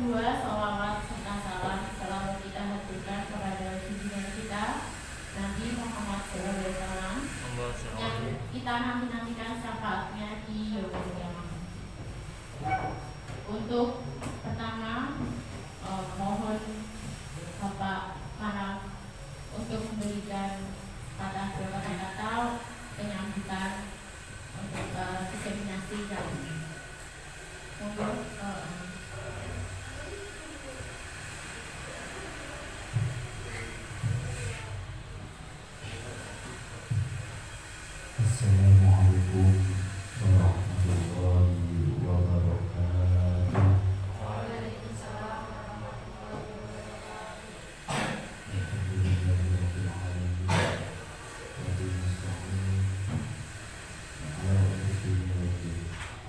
kedua, sholawat serta salam selalu kita haturkan kepada junjungan kita Nabi Muhammad SAW yang kita nanti-nantikan syafaatnya di yaumul qiyamah. Untuk pertama, mohon Bapak Manaf untuk memberikan kata-kata penyambutan untuk diseminasi kali ini. Monggo. Assalamualaikum warahmatullahi wabarakatuh. Waalaikumsalam warahmatullahi wabarakatuh.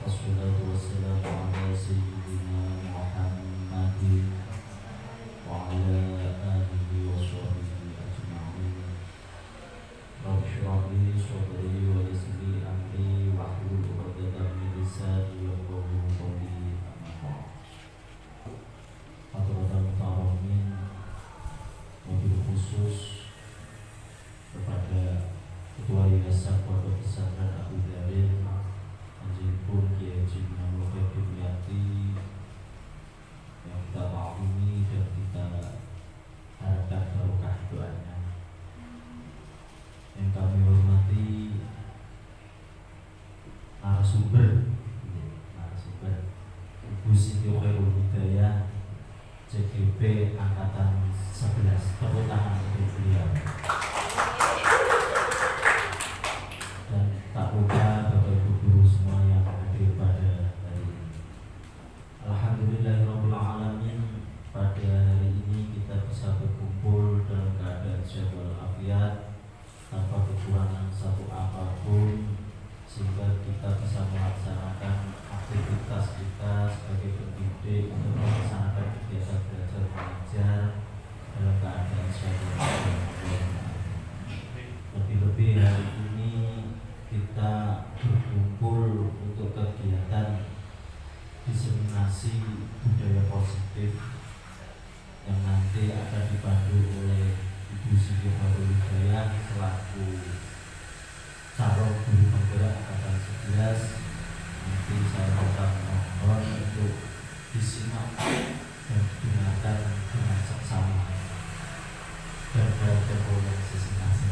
Wassalatu wassalamu ala sayyidina Muhammadin wa ala alihi wa sahbihi ajma'in. Rabbi shrah li sadri wa yassir li amri wahlul 'uqdatam min lisani yafqahu qawli. Hadirin mutahhamin, mobil khusus kepada Ketua Yayasan Pondok Pesantren Abu Dharin Anjingpun Kiai Haji Muhammad Dimyati yang kita maklumi dan kita harapkan barokah doanya. Yang kami hormati narasumber Ibu Siti Khairul Hidayah CGP Angkatan 11. Tepuk tangan untuk beliau. Dan tak lupa Bapak Ibu guru semua yang hadir pada hari ini. Alhamdulillahirabbil alamin, pada hari ini kita bisa berkumpul dalam keadaan sehat walafiat, tanpa kekurangan satu apapun, sehingga kita bisa melaksanakan aktivitas kita sebagai pendidik untuk melaksanakan kegiatan belajar mengajar dalam keadaan sehat walafiat. Lebih-lebih hari ini kita berkumpul untuk kegiatan diseminasi budaya positif yang nanti akan dipandu oleh Ibu Siti Khairul Hidayah selaku calon guru penggerak angkatan 11. Nanti saya akan mohon untuk disimak dan digunakan dengan seksama dan berkenan sesing-sesing.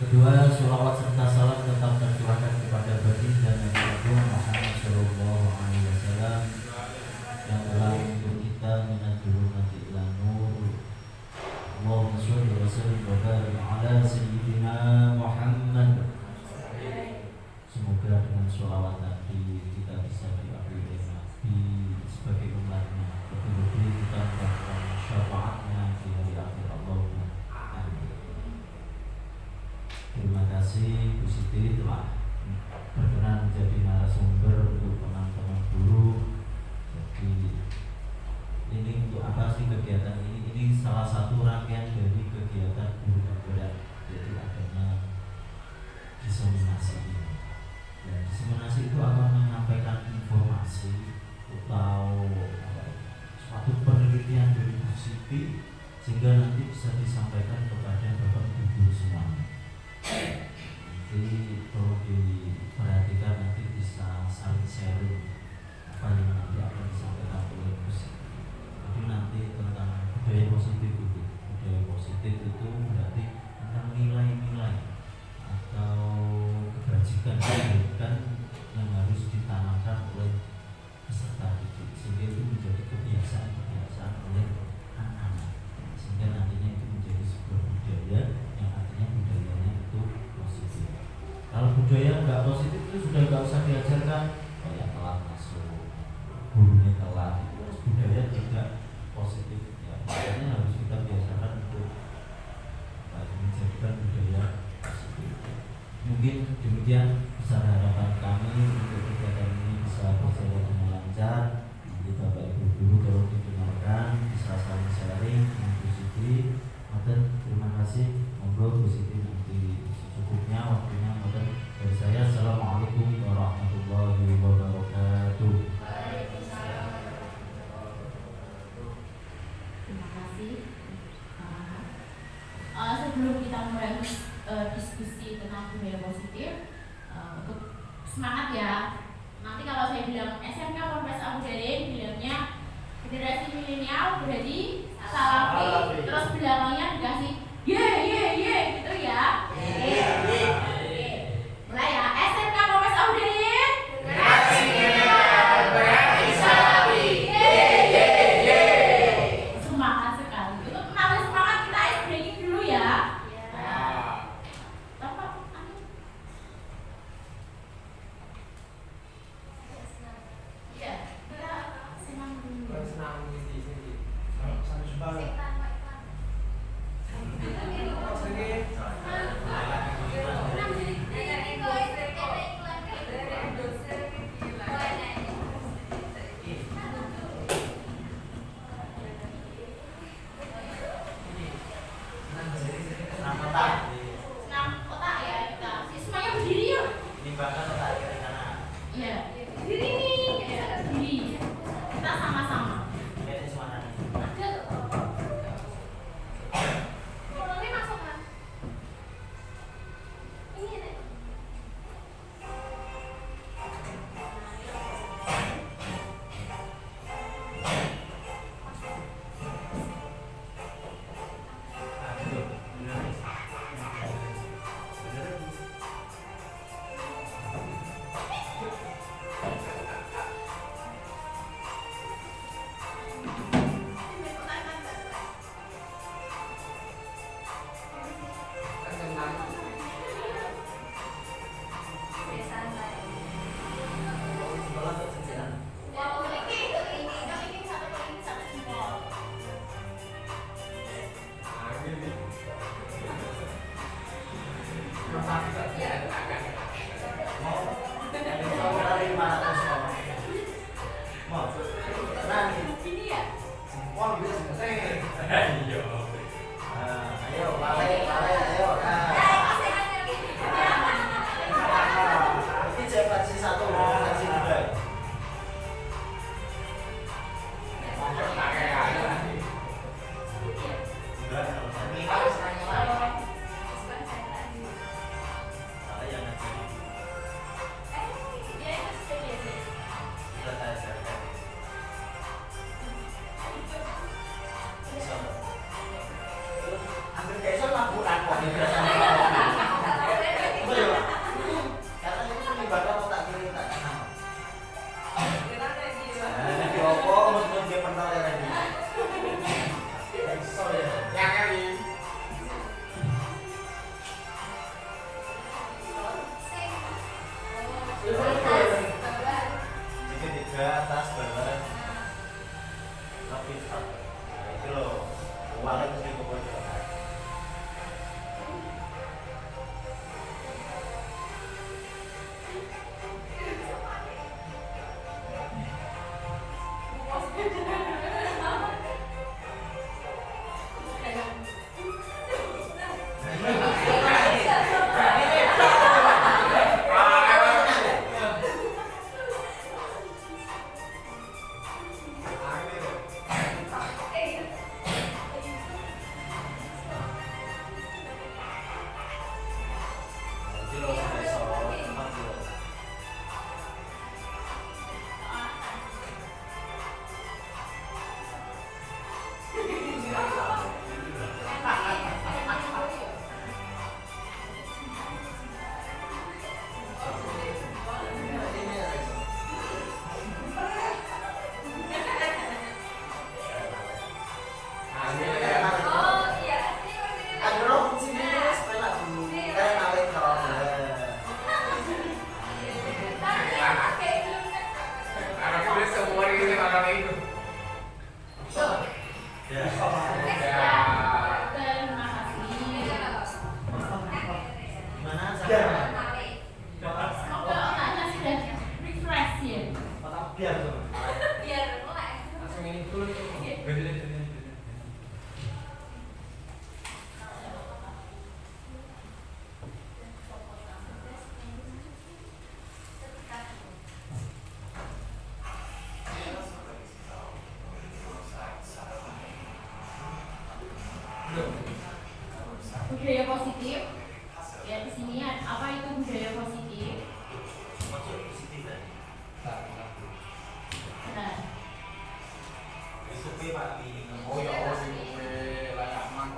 Kedua, sholawat serta salam tetap tercurahkan kepada baginda Nabi Muhammad Sallallahu Alaihi Wasallam yang telah untuk kita menadurunati ilah nur. Allahumma sholli wa sallim wa barik ala sayyidina Muhammad. Semoga dengan sholawat tadi kita bisa diakui oleh Nabi sebagai umatnya. Lebih-lebih kita mendapatkan syafaatnya di hari akhir. Allahumma amin. Terima kasih Bu Siti telah berkenan menjadi narasumber untuk teman-teman guru. Jadi ini untuk apa sih kegiatan ini? Ini salah satu rangkaian dari kegiatan guru penggerak, yaitu adanya diseminasi ini. Dan diseminasi itu akan menyampaikan informasi atau suatu penelitian dari Bu Siti sehingga nanti bisa disampaikan kepada Bapak Ibu guru semuanya. Nanti perlu diperhatikan, nanti bisa saling sharing apa yang nanti akan disampaikan oleh Bu Siti. Jadi nanti tentang budaya positif itu. Budaya positif itu berarti tentang nilai-nilai atau kebajikan yang harus ditanamkan oleh peserta didik, sehingga itu menjadi kebiasaan-kebiasaan oleh anak-anak, sehingga nantinya itu menjadi sebuah budaya yang artinya budayanya itu positif. Kalau budaya nggak positif itu sudah nggak usah diajarkan. Oh ya, telat masuk, gurunya telat, itu budaya tidak positif. Ya, makanya harus kita biasakan untuk menjadikan budaya positif. Mungkin demikian besar harapan kami untuk kegiatan ini bisa berjalan dengan lancar. Nanti Bapak Ibu guru tolong didengarkan, bisa saling sharing dengan Bu Siti. Terima kasih. Monggo Bu Siti nanti secukupnya waktunya. Dari saya membangun diskusi tentang budaya positif. Untuk semangat ya. Nanti kalau saya bilang SMK Ponpes Al Mudarin, bilangnya generasi milenial berarti salafi, terus belakangnya dikasih ye gitu ya. Mulai ya, SMK Ponpes Al Mudarin, generasi milenial berarti salafi, ye. Semangat sekali. Untuk menambah semangat kita ice breaking dulu ya. budaya positif. Ya di sini apa itu budaya positif? Maksud positif tadi. Nah, Itu Pak di Oh ya, layak aman.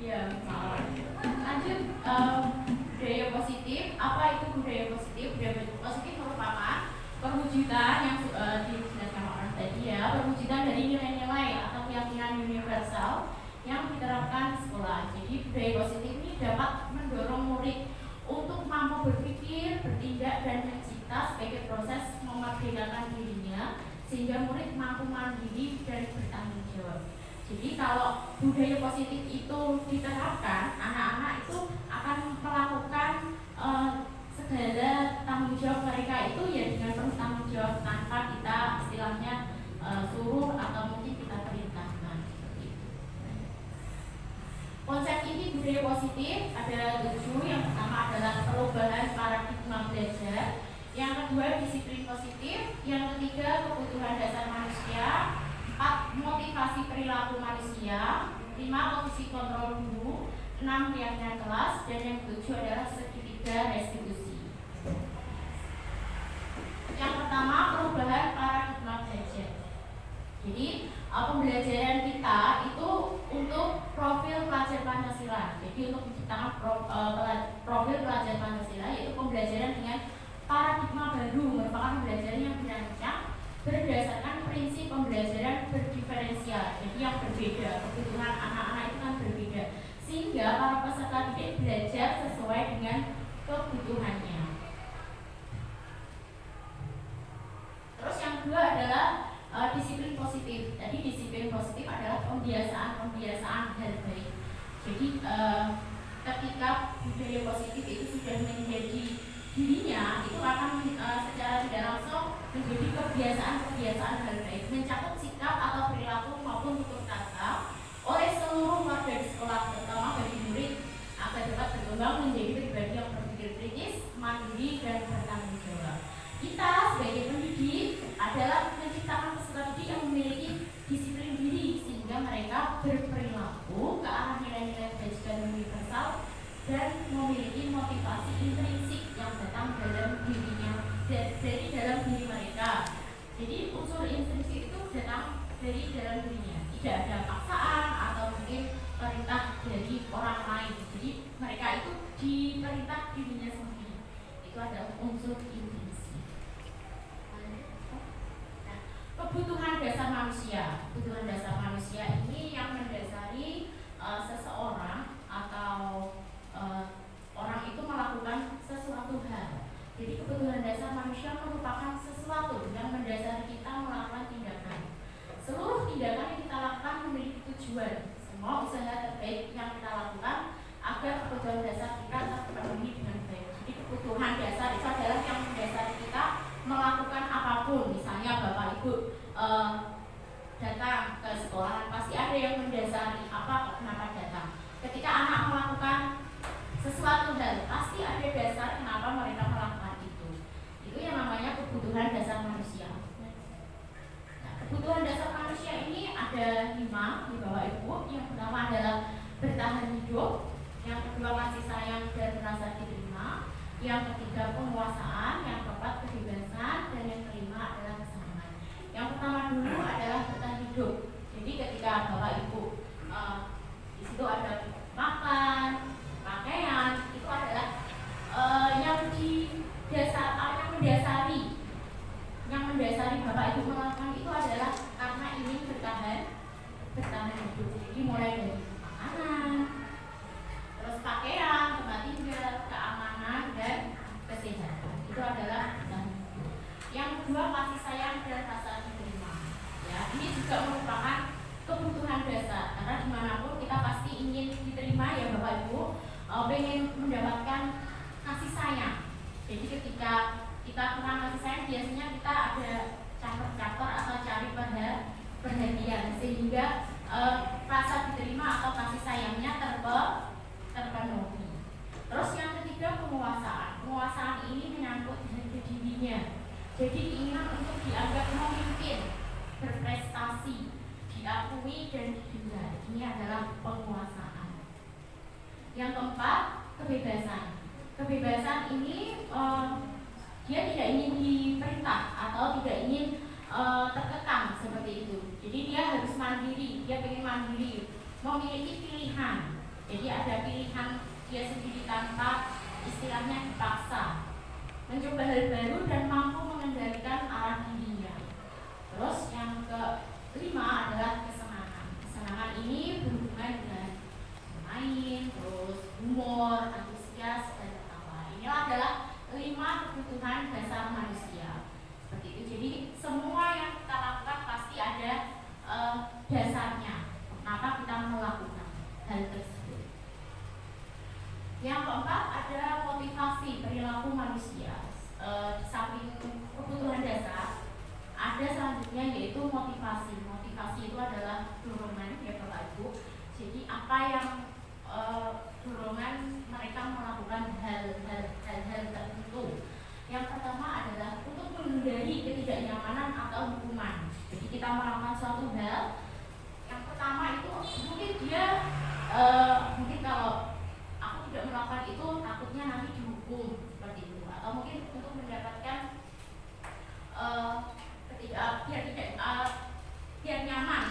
ya maaf. Lanjut budaya positif. Apa itu budaya positif? Budaya positif merupakan perwujudan yang dijelaskan orang tadi ya, perwujudan dari nilai-nilai atau keyakinan universal yang diterapkan di sekolah. Jadi budaya positif ini dapat mendorong murid untuk mampu berpikir, bertindak, dan mencipta sebagai proses memerdekakan dirinya sehingga murid mampu mandiri dan bertanggung jawab. Jadi kalau budaya positif itu diterapkan, anak-anak itu akan melakukan segala tanggung jawab mereka itu ya dengan penuh tanggung jawab tanpa kita istilahnya suruh atau mungkin kita perintahkan. Konsep ini budaya positif ada 7. Yang pertama adalah perubahan paradigma belajar, yang kedua disiplin positif, yang ketiga kebutuhan dasar manusia, 4 motivasi perilaku manusia, 5 kondisi kontrol guru, 6 keyakinan kelas, dan yang 7 adalah segitiga restitusi. Yang pertama perubahan paradigma belajar. Jadi pembelajaran kita itu untuk profil pelajar Pancasila. Jadi untuk menciptakan profil pelajar Pancasila yaitu pembelajaran dengan paradigma baru, merupakan pembelajaran yang dirancang berdasarkan prinsip pembelajaran berdiferensial. Jadi yang berbeda, kebutuhan anak-anak itu kan berbeda, sehingga para peserta didik belajar sesuai dengan kebutuhannya. Terus yang kedua adalah disiplin positif. Jadi disiplin positif adalah pembiasaan hal baik. Jadi ketika budaya positif itu sudah menjadi dirinya, itu akan secara tidak langsung menjadi kebiasaan hal baik, mencakup sikap atau perilaku maupun tutur kata oleh seluruh warga di sekolah, terutama bagi murid agar dapat berkembang menjadi pribadi yang berpikir kritis, mandiri, dan bertanggung jawab. Kita sebagai pendidik adalah menciptakan peserta didik yang memiliki disiplin diri sehingga mereka berperilaku ke arah nilai-nilai kebajikan universal dan memiliki motivasi intrinsik yang datang dalam dirinya, dari dalam diri mereka. Jadi unsur intrinsik itu datang dari dalam dirinya, tidak ada paksaan atau mungkin perintah dari orang lain. Jadi mereka itu diperintah dirinya sendiri. Itu adalah unsur intrinsik. Nah, kebutuhan dasar manusia. Kebutuhan dasar manusia ini yang mendasari seseorang atau orang itu melakukan sesuatu hal. Jadi kebutuhan dasar manusia merupakan sesuatu yang mendasari kita melakukan tindakan. Seluruh tindakan yang kita lakukan memiliki tujuan. Semua usaha terbaik yang kita lakukan agar kebutuhan dasar kita terpenuhi dengan baik. Jadi kebutuhan dasar itu adalah yang mendasari kita melakukan apapun. Misalnya Bapak Ibu datang ke sekolah, pasti ada yang mendasari apa kenapa datang. Ketika anak melakukan sesuatu hal, pasti ada dasar kenapa mereka melakukan itu. Itu yang namanya kebutuhan dasar manusia. Nah, kebutuhan dasar manusia ini ada 5 di bawah Ibu. Yang pertama adalah bertahan hidup, yang kedua kasih sayang dan merasa diterima, yang ketiga penguasaan, yang keempat kebebasan, dan yang kelima adalah kesenangan. Yang pertama dulu adalah bertahan hidup. Jadi ketika Bapak Ibu di situ ada makan, pakaian, itu adalah yang mendasari Bapak Ibu melakukan itu adalah karena ingin bertahan hidup. Jadi mulai dari makanan, terus pakaian, tempat tinggal, keamanan, dan kesehatan. Itu adalah bertahan hidup. Yang kedua kasih sayang dan rasa diterima. Ya, ini juga merupakan kebutuhan dasar karena dimanapun kita pasti ingin mendapatkan kasih sayang. Jadi ketika kita kurang kasih sayang, biasanya kita ada caper-caper atau cari perhatian sehingga rasa diterima atau kasih sayangnya terpenuhi. Terus yang ketiga, penguasaan. Penguasaan ini menyangkut harga dirinya. Jadi keinginan untuk dianggap memimpin, berprestasi, diakui dan didengar. Ini adalah penguasaan. Yang keempat, kebebasan. Kebebasan ini dia tidak ingin diperintah atau tidak ingin terkekang seperti itu. Jadi dia harus mandiri, dia ingin mandiri, memiliki pilihan. Jadi ada pilihan dia sendiri tanpa istilahnya dipaksa, mencoba hal baru dan mampu mengendalikan arah dirinya. Terus yang kelima adalah kesenangan. Kesenangan ini berhubungan dengan bermain, terus humor, antusias, dan ketawa. Ini adalah 5 kebutuhan dasar manusia. Seperti itu. Jadi semua yang kita lakukan pasti ada dasarnya. Kenapa kita melakukan hal tersebut? Yang keempat ada motivasi perilaku manusia. Di samping kebutuhan dasar, ada selanjutnya yaitu motivasi. Motivasi itu adalah dorongan ya Bapak Ibu. Jadi apa yang dorongan mereka melakukan hal-hal tertentu. Yang pertama adalah untuk menghindari ketidaknyamanan atau hukuman. Jadi kita melakukan suatu hal. Yang pertama itu mungkin dia mungkin kalau aku tidak melakukan itu takutnya nanti dihukum seperti itu. Atau mungkin untuk mendapatkan biar nyaman,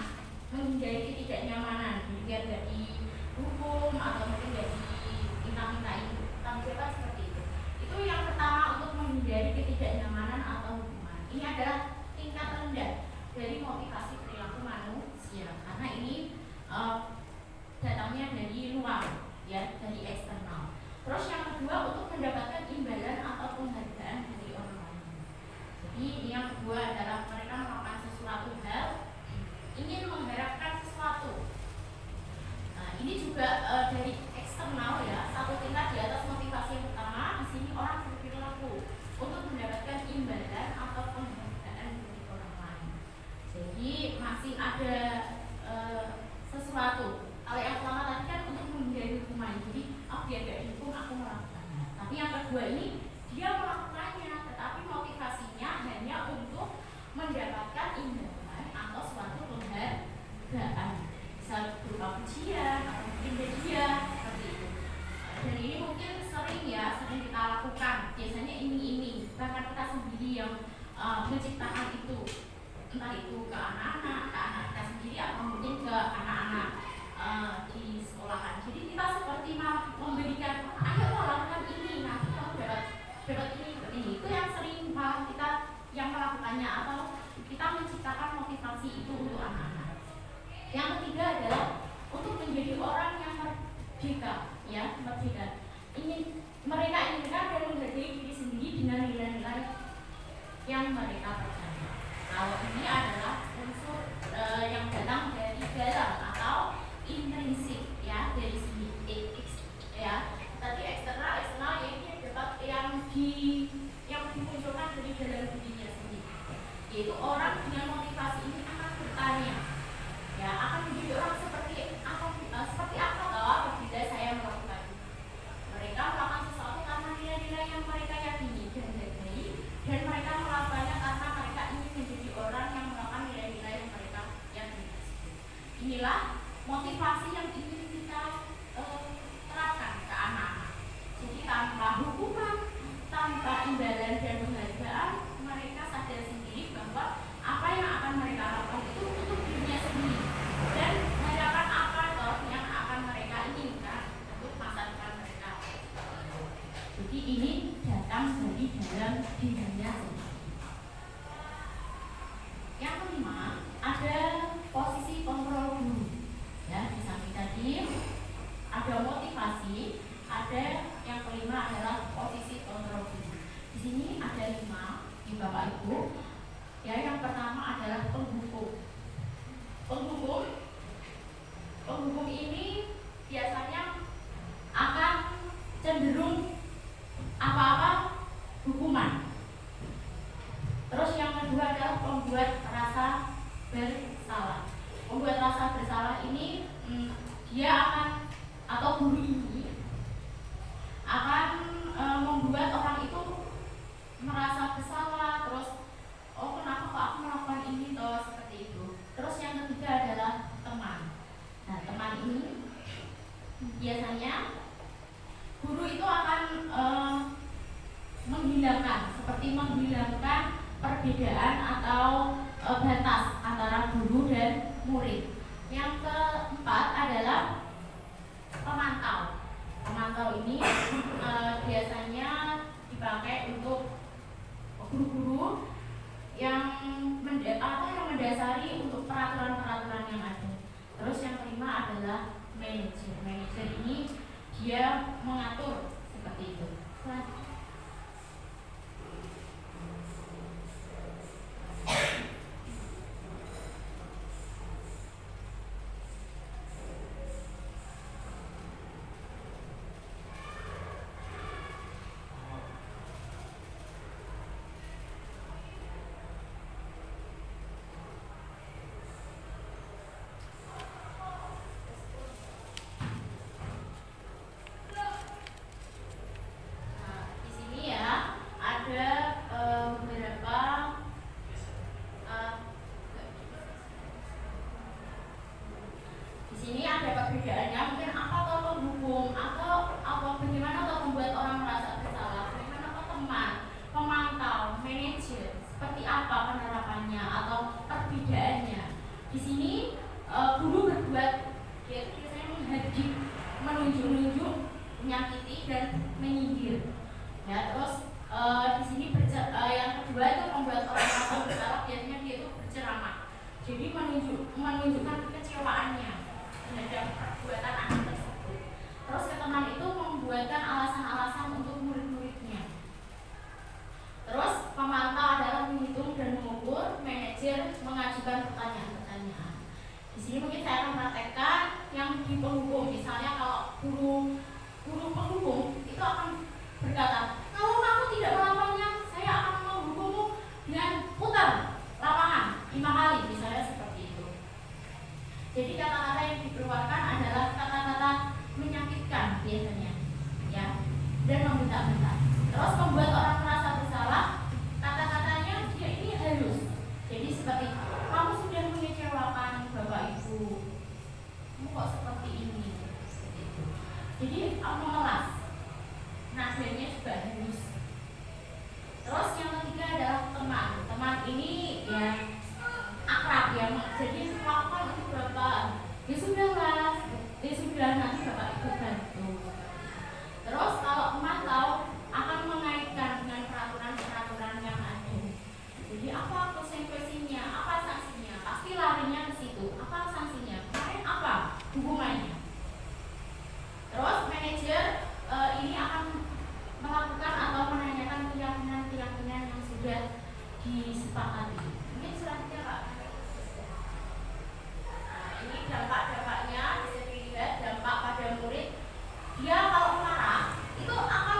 menghindari ketidaknyamanan, biar tidak dihukum atau mungkin tidak diminta-mintain tanggapan seperti itu. Itu yang pertama, untuk menghindari ketidaknyamanan atau hukuman. Ini adalah tingkat rendah dari motivasi perilaku manusia, karena ini datangnya dari luar, ya, dari eksternal. Terus yang kedua, untuk mendapatkan imbalan atau penghargaan dari orang lain. Jadi yang kedua adalah mereka melakukan sesuatu hal, ingin mengharapkan sesuatu. Nah, ini juga dari eksternal, ya, satu tingkat di atas motivasi yang pertama. Di sini orang berperilaku untuk mendapatkan imbalan atau penghargaan dari orang lain. Jadi masih ada sesuatu. Kalau yang pertama tadi kan untuk menghindari hukuman. Jadi biar gak dihukum aku melakukannya. Tapi yang kedua ini dia melakukannya, tetapi motivasinya hanya untuk mendapatkan imbalan atau suatu penghargaan. Bisa berupa pujian atau mungkin hadiah seperti itu. Dan ini mungkin sering kita lakukan. Biasanya ini bahkan kita sendiri yang menciptakan itu, entah itu ke anak-anak kita sendiri atau mungkin ke anak-anak di sekolahan. Jadi kita seperti memberikan, ayo lakukan ini, nanti kamu dapat ini. Itu yang sering malah kita yang melakukannya atau kita menciptakan motivasi itu untuk anak-anak. Yang ketiga adalah untuk menjadi orang yang merdeka, ya, merdeka. Mereka inginkan dan menghargai diri sendiri dengan nilai-nilai yang mereka percaya. Kalau ini adalah unsur yang datang dari dalam atau intrinsik, ya, dari segi ya. Tadi eksternal ini dapat yang dimunculkan dari dalam dirinya sendiri. Yaitu orang dengan motivasi ini akan bertanya, ya, akan menjadi orang seperti apa apabila saya melakukan itu. Mereka melakukan sesuatu karena nilai-nilai yang mereka yakini dan hargai, dan mereka melakukannya karena mereka ingin menjadi orang yang melakukan nilai-nilai yang mereka yakini. Inilah motivasi yang ingin kita terapkan ke anak-anak. Jadi tanpa hukuman, tanpa imbalan dan penghargaan, mereka sadar sendiri bahwa apa yang akan mereka lakukan itu untuk dirinya sendiri dan harapan apa yang akan mereka inginkan untuk masa depan mereka. Jadi ini datang dari dalam dirinya sendiri. Yang kelima, ada posisi kontrol guru. Ya, di samping tadi ada motivasi, ada yang kelima adalah posisi kontrol guru. Di sini ada bersalah. Membuat rasa bersalah ini dia akan, atau guru ini akan membuat orang itu merasa bersalah, terus oh kenapa kok aku melakukan ini toh, seperti itu. Terus yang ketiga adalah teman. Nah, teman ini biasanya guru itu akan menghilangkan, seperti menghilangkan perbedaan atau batas antara guru dan murid. Yang keempat adalah pemantau. Pemantau ini biasanya dipakai untuk guru-guru yang mendasari untuk peraturan-peraturan yang ada. Terus yang kelima adalah manajer. Manajer ini dia mengatur seperti itu. Perbedaannya mungkin apa atau penghukum atau bagaimana atau membuat orang merasa bersalah, bagaimana atau teman, pemantau, manajer, seperti apa penerapannya atau perbedaannya. Di sini guru berbuat biasanya menghadik, menunjuk-nunjuk, menyakiti dan menyindir. Ya, terus di sini yang kedua itu membuat orang merasa bersalah, biasanya dia itu berceramah. Jadi menunjukkan kekecewaannya terhadap perbuatan anak tersebut. Terus teman itu membuatkan alasan-alasan untuk murid-muridnya. Terus pemantau adalah menghitung dan mengukur, manajer mengajukan pertanyaan-pertanyaan. Di sini mungkin saya akan praktekkan yang di penghukum. Misalnya kalau guru penghukum itu akan berkata, kalau kamu tidak melakukannya, saya akan menghukummu dengan putar lapangan 5 kali, misalnya seperti itu. Jadi kata-kata yang dikeluarkan adalah kata-kata menyakitkan biasanya, ya, dan membentak-bentak. Terus membuat orang merasa bersalah, kata-katanya dia ini halus. Jadi seperti, kamu sudah mengecewakan bapak ibu, kamu kok seperti ini, seperti itu. Jadi memelas, nadanya juga halus. Terus yang ketiga adalah teman. Teman ini ya akrab ya, jadi melakukan untuk bapak, ya sudah nanti bapak ikut bantu. Terus kalau pemantau akan mengaitkan dengan peraturan-peraturan yang ada. Jadi apa konsekuensinya, apa sanksinya, pasti larinya ke situ. Apa sanksinya, kemarin apa hukumannya. Terus manajer ini akan melakukan atau menanyakan keyakinan-keyakinan yang sudah disepakati. Mungkin selanjutnya Pak. Ini dampak-dampaknya bisa dilihat. Dampak pada murid, dia kalau marah itu akan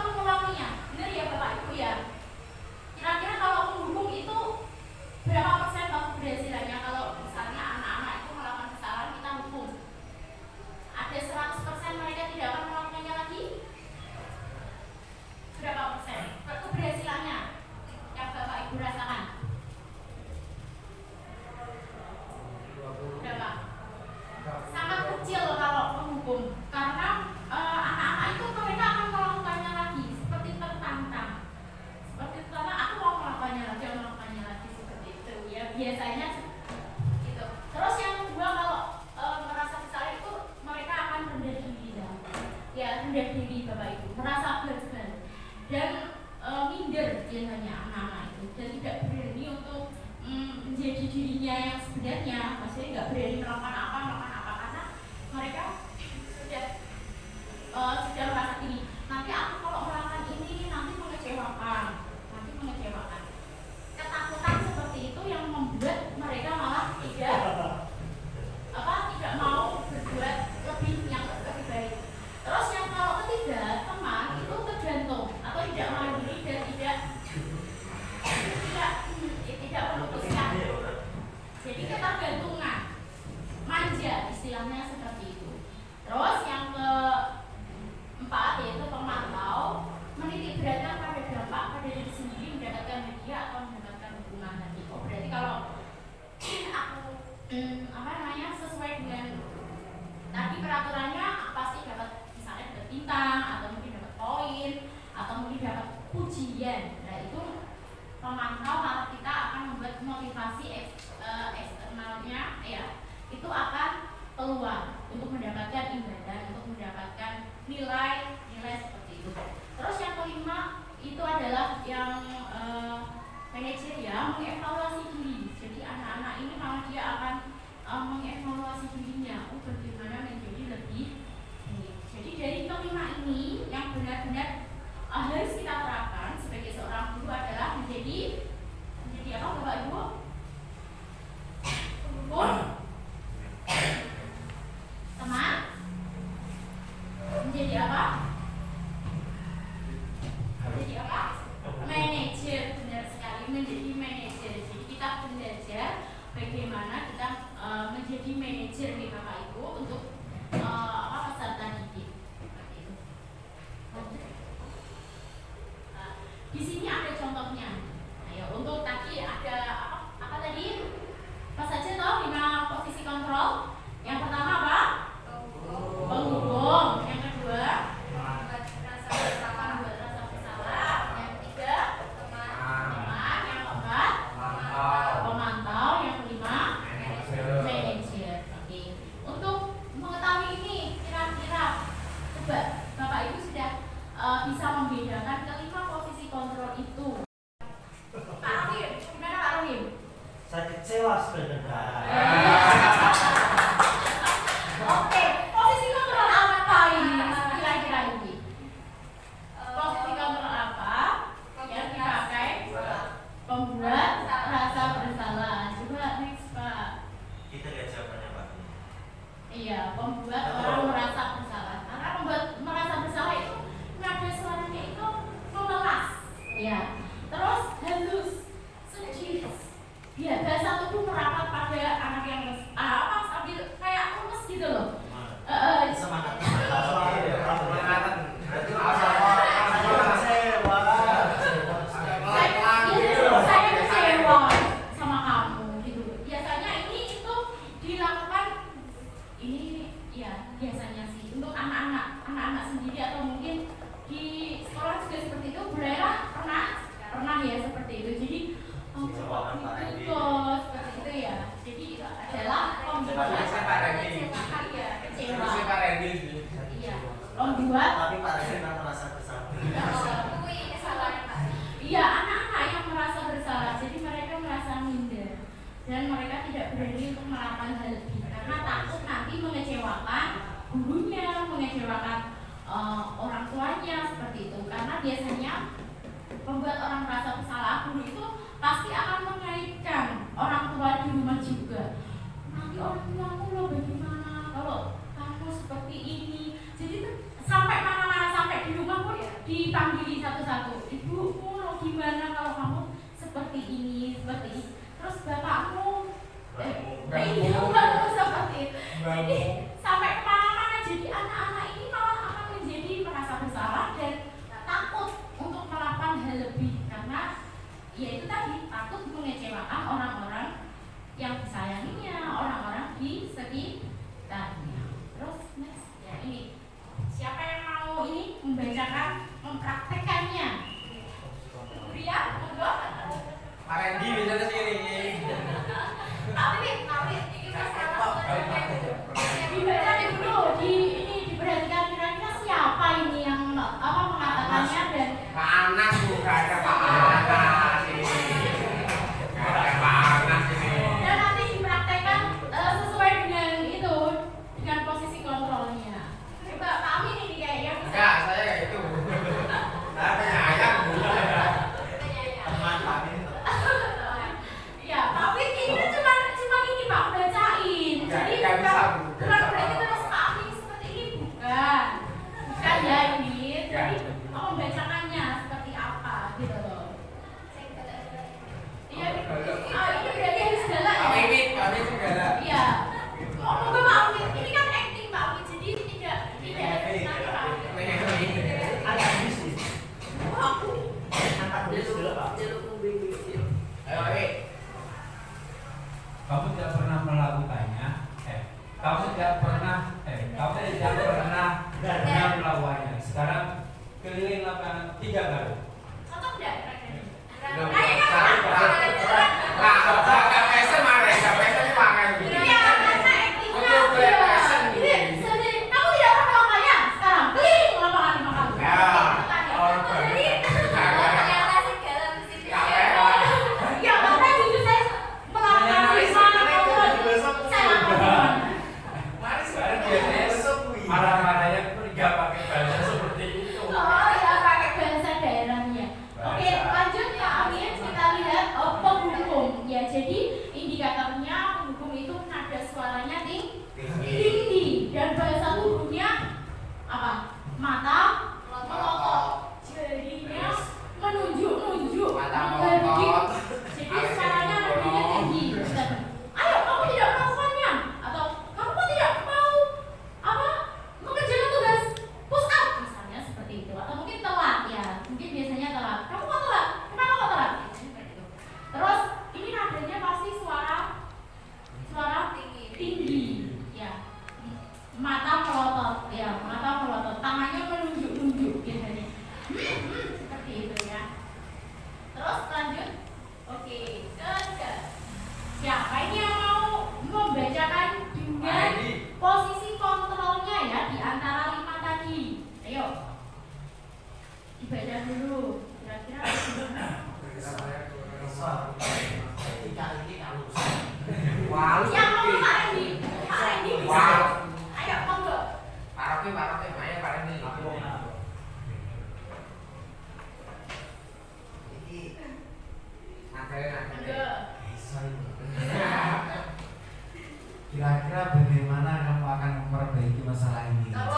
istilahnya seperti itu. Terus yang keempat yaitu pemantau, menitik beratkan pada dampak pada diri sendiri mendapatkan hadiah atau mendapatkan hukuman tadi. Oh berarti kalau aku sesuai dengan tadi peraturannya pasti dapat misalnya dapat bintang atau mungkin dapat poin atau mungkin dapat pujian. Nah itu pemantau kalau kita akan membuat motivasi eksternalnya ya itu akan keluar untuk mendapatkan imbalan, untuk mendapatkan nilai seperti itu. Terus yang kelima itu adalah yang manajer ya, mengevaluasi diri. Jadi anak-anak ini malah dia akan mengevaluasi dirinya, bagaimana menjadi lebih baik. Jadi dari kelima ini yang benar-benar harus kita terapkan sebagai seorang guru adalah menjadi apa Bapak Ibu? Teman? Menjadi apa? Menjadi apa? Manajer, benar sekali, menjadi manajer. Jadi kita belajar bagaimana kita menjadi manajer nih Bapak Ibu untuk peserta didik. Seperti itu. Di sini ada contohnya. Ayo, untuk tadi ada apa tadi? Apa saja toh 5 posisi kontrol? Yang pertama apa? Penghubung. Yang kedua? Membuat rasa bersalah. Yang ketiga? Teman. Yang keempat? Pemantau. Yang kelima? Manajer. Oke. Untuk mengetahui ini, kira-kira coba Bapak Ibu sudah bisa membedakan kelima posisi kontrol itu. Pak Rohim, gimana Pak Rohim? Saya kecewa sebenarnya. Oke, posisi kontrol apa ini? Kira-kira ini. Posisi kontrol apa yang dipakai? Pembuat rasa bersalah. Coba next Pak. Kita lihat jawabannya Pak. Iya, membuat orang merasa bersalah. Karena membuat merasa bersalah itu nada suaranya itu memelas, ya. Terus halus, sedih. Ya, bahasa tubuh merapat pada anak yang sambil kayak lemes gitu loh. Semangat. Saya kecewa sama kamu gitu. Biasanya itu dilakukan ini ya biasanya sih untuk anak-anak sendiri atau mungkin di sekolah juga seperti itu. Bu Laila pernah ya seperti itu. Jadi seperti itu ya. Jadi adalah membuat kecewa. Iya, membuat. Tapi Pak Reza merasa bersalah. Iya, anak-anak yang merasa bersalah. Jadi mereka merasa minder dan mereka tidak berani untuk melakukan hal lebih karena takut nanti mengecewakan gurunya, mengecewakan orang tuanya seperti itu. Karena biasanya membuat orang merasa bersalah, guru itu pasti akan mengaitkan orang tua di rumah juga. Nanti orang tuamu lo bagaimana kalau kamu seperti ini. Jadi sampai mana-mana, sampai di rumah pun dipanggili satu-satu. Ibumu lo gimana kalau kamu seperti ini, seperti ini. Terus bapakmu seperti itu. Jadi sampai kemana-mana. Jadi anak-anak ini malah akan menjadi merasa bersalah dan takut untuk melakukan hal lebih karena ya itu tadi takut mengecewakan orang-orang yang disayanginya, orang-orang di sekitarnya. Terus next ya ini siapa yang mau ini membacakan, mempraktekannya? Ria, monggo. Pak Randy biasanya sini. Tapi ini masalah dibaca dulu, diperhatikan kira-kira siapa ini yang mengatakannya dan Pak Anas juga ada Pak Anas ini. Ada Pak Anas ini. dan nanti dipraktekkan sesuai dengan itu, dengan kamu tidak pernah melawannya. Sekarang keliling lapangan 3 kali. Cocok enggak? Marah-marahnya itu nggak pakai bahasa seperti itu. Oh ya, pakai bahasa daerahnya. Oke, lanjut Pak Amin, kita lihat penghubung. Ya, jadi indikatornya penghubung itu nada suaranya tinggi dan bahasa tubuhnya apa? Mata melotot. Jadinya menunjuk. Berbalik. Jadi suaranya nadanya tinggi. Ayo, kamu tidak melakukannya, atau kamu kok tidak mau mengerjakan tugas push up misalnya seperti itu, atau mungkin telat ya, mungkin biasanya telat. Kamu kok telat? Kenapa kok telat? Seperti itu. Terus ini nadanya pasti suara tinggi ya, mata melotot ya, tangannya menunjuk biasanya seperti itu ya. Terus lanjut. Oke, ketiga, siapa ini yang mau membacakan dengan posisi kontrolnya ya di antara 5 tadi? Ayo, dibaca dulu. Kira-kira yang mau Pak Rendi bisa. Ayo monggo. Pak Rofi, ayo Pak Rendi. Monggo. Kira-kira bagaimana kamu akan memperbaiki masalah ini? Posisi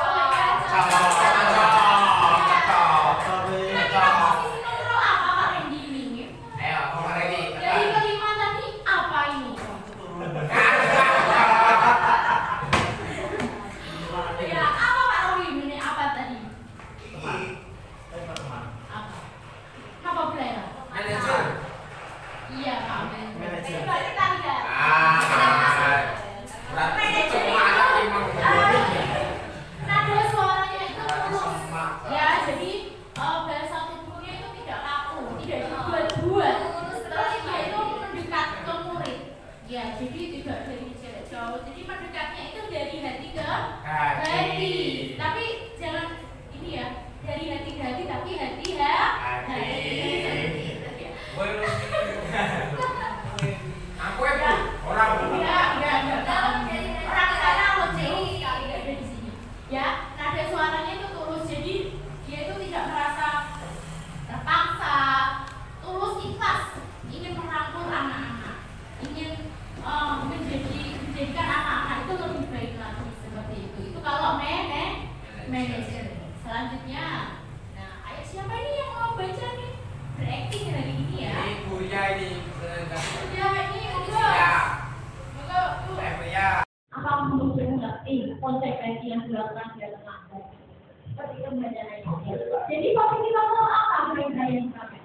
kontrol apa Pak Rendi ini? Ayo, Pak Rendi. Dari kelima tadi apa ini? Ya, apa Pak Rowi ini? Apa tadi? Apa? Apa boleh? Manajer. Iya Pak. Manajer. Coba kita lihat. Berarti cuma ada 5. Nada suaranya itu tulus. Ya, jadi bahasa tubuhnya itu tidak kaku, tidak dibuat-buat. Terus dia itu mendekat ke murid. Ya, jadi tidak dari jarak jauh. Jadi mendekatnya itu dari hati ke hati. Tapi jangan ini ya, dari hati ke hati, tapi hati ya. Aku ya, orang Orang sana lonceng sekali nggak ada di sini. Ya, nada suaranya itu tulus, jadi dia itu tidak merasa terpaksa, tulus ikhlas, ingin merangkul anak-anak, ingin menjadikan anak-anak itu lebih baik lagi seperti itu. Itu kalau manajer. Selanjutnya, nah, ayo siapa ini yang mau baca nih? Berakting hari ini ya. ini Buya ini. Ya, ini monggo. Ya. Apa menurut mengerti konsekuensi yang dilakukan dalam langkah seperti itu belajarnya. Jadi posisi kontrol apa mereka yang kami?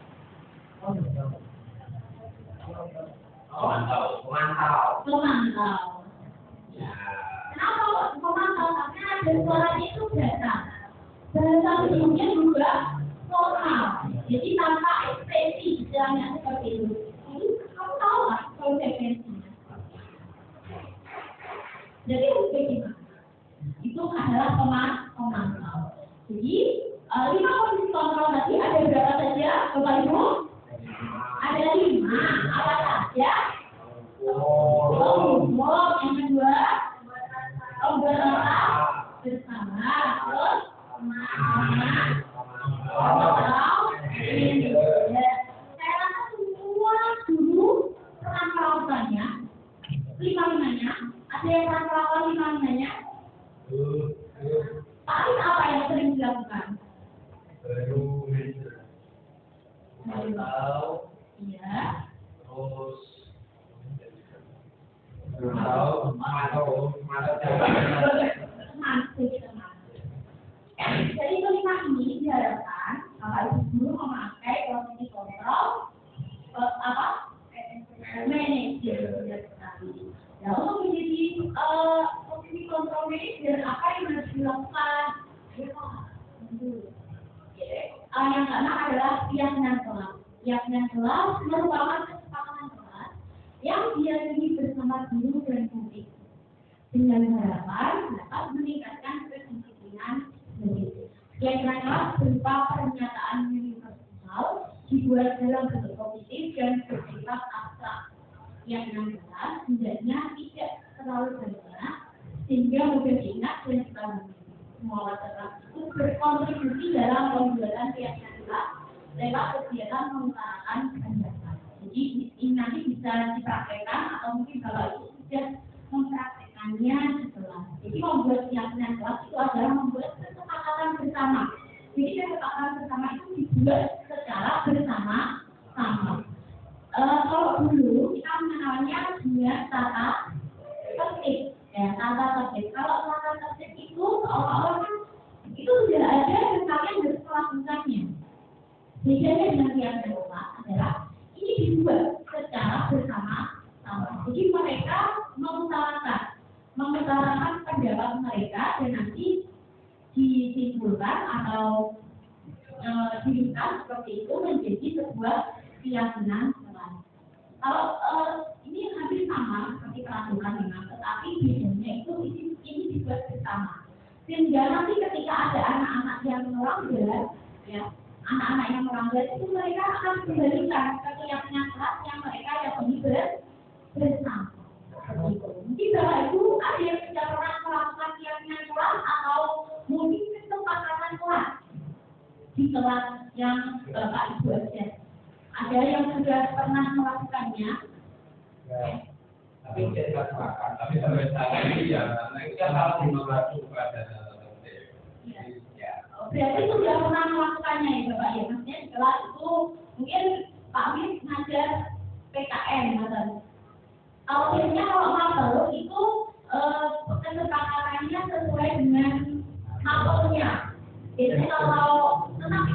Memantau. Ya. Kenapa memantau? Karena ada suaranya itu datang. Bahasa tubuhnya juga normal. Jadi tanpa ekspresi istilahnya seperti itu. Jadi kamu tahu lah konsekuensinya. Jadi harus bagaimana? Itu adalah pemantau. Jadi 5 posisi kontrol tadi ada berapa saja, Bapak Ibu? Ada 5. Apa saja? Yang kedua, bersama. Terus saya rasa semua guru pernah melakukannya. 5-5-nya. Ada yang pernah melakukan 5-5-nya? Paling apa yang sering dilakukan? Iya. Jadi kelima ini diharapkan Bapak Ibu guru memakai posisi kontrol manajer. Ya, untuk menjadi ini kompromi dan apa yang harus dilakukan. Yang keenam adalah keyakinan kelas. Keyakinan kelas merupakan kesepakatan kelas yang diyakini bersama guru dan murid dengan harapan dapat meningkatkan kedisiplinan murid. Keyakinan kelas berupa pernyataan universal dibuat dalam bentuk positif dan bersifat abstrak. Keyakinan kelas hendaknya tidak terlalu banyak sehingga mudah diingat dan dipahami. Semua warga itu berkontribusi dalam pembuatan keyakinan kelas lewat kegiatan mengutarakan pendapat. Jadi ini nanti bisa dipraktekkan atau mungkin kalau itu sudah mempraktekannya setelah. Jadi membuat keyakinan kelas itu adalah membuat kesepakatan bersama. Jadi kesepakatan bersama itu dibuat secara bersama-sama. Kalau dulu kita mengenalnya dengan tata tertib. Ya, tata tertib. Kalau tata tertib itu awal-awal kan itu sudah ada dan kalian harus melakukannya. Bedanya dengan keyakinan kelas adalah ini dibuat secara bersama-sama. Jadi mereka mengutarakan pendapat mereka dan nanti disimpulkan atau diringkas seperti itu menjadi sebuah keyakinan kelas. Kalau ini hampir sama seperti peraturan memang, tetapi bedanya itu ini dibuat bersama. Sehingga nanti ketika ada anak-anak yang melanggar, ya anak-anak yang melanggar itu mereka akan kembalikan ke keyakinan kelas yang mereka yakini bersama. Mungkin Bapak Ibu ada yang sudah pernah melakukan keyakinan kelas atau mungkin kesepakatan kelas di kelas yang Bapak Ibu ada. Ada yang sudah pernah melakukannya? Ya. Tapi tidak makan. Tapi sampai saat ini ya, mereka harus mengacu pada ya. Berarti itu sudah pernah melakukannya ya Bapak ya. Maksudnya di kelas itu mungkin Pak Mis ngajar PKN misalnya. Akhirnya kalau mapel itu kesepakatannya sesuai dengan mapelnya. Jadi tetapi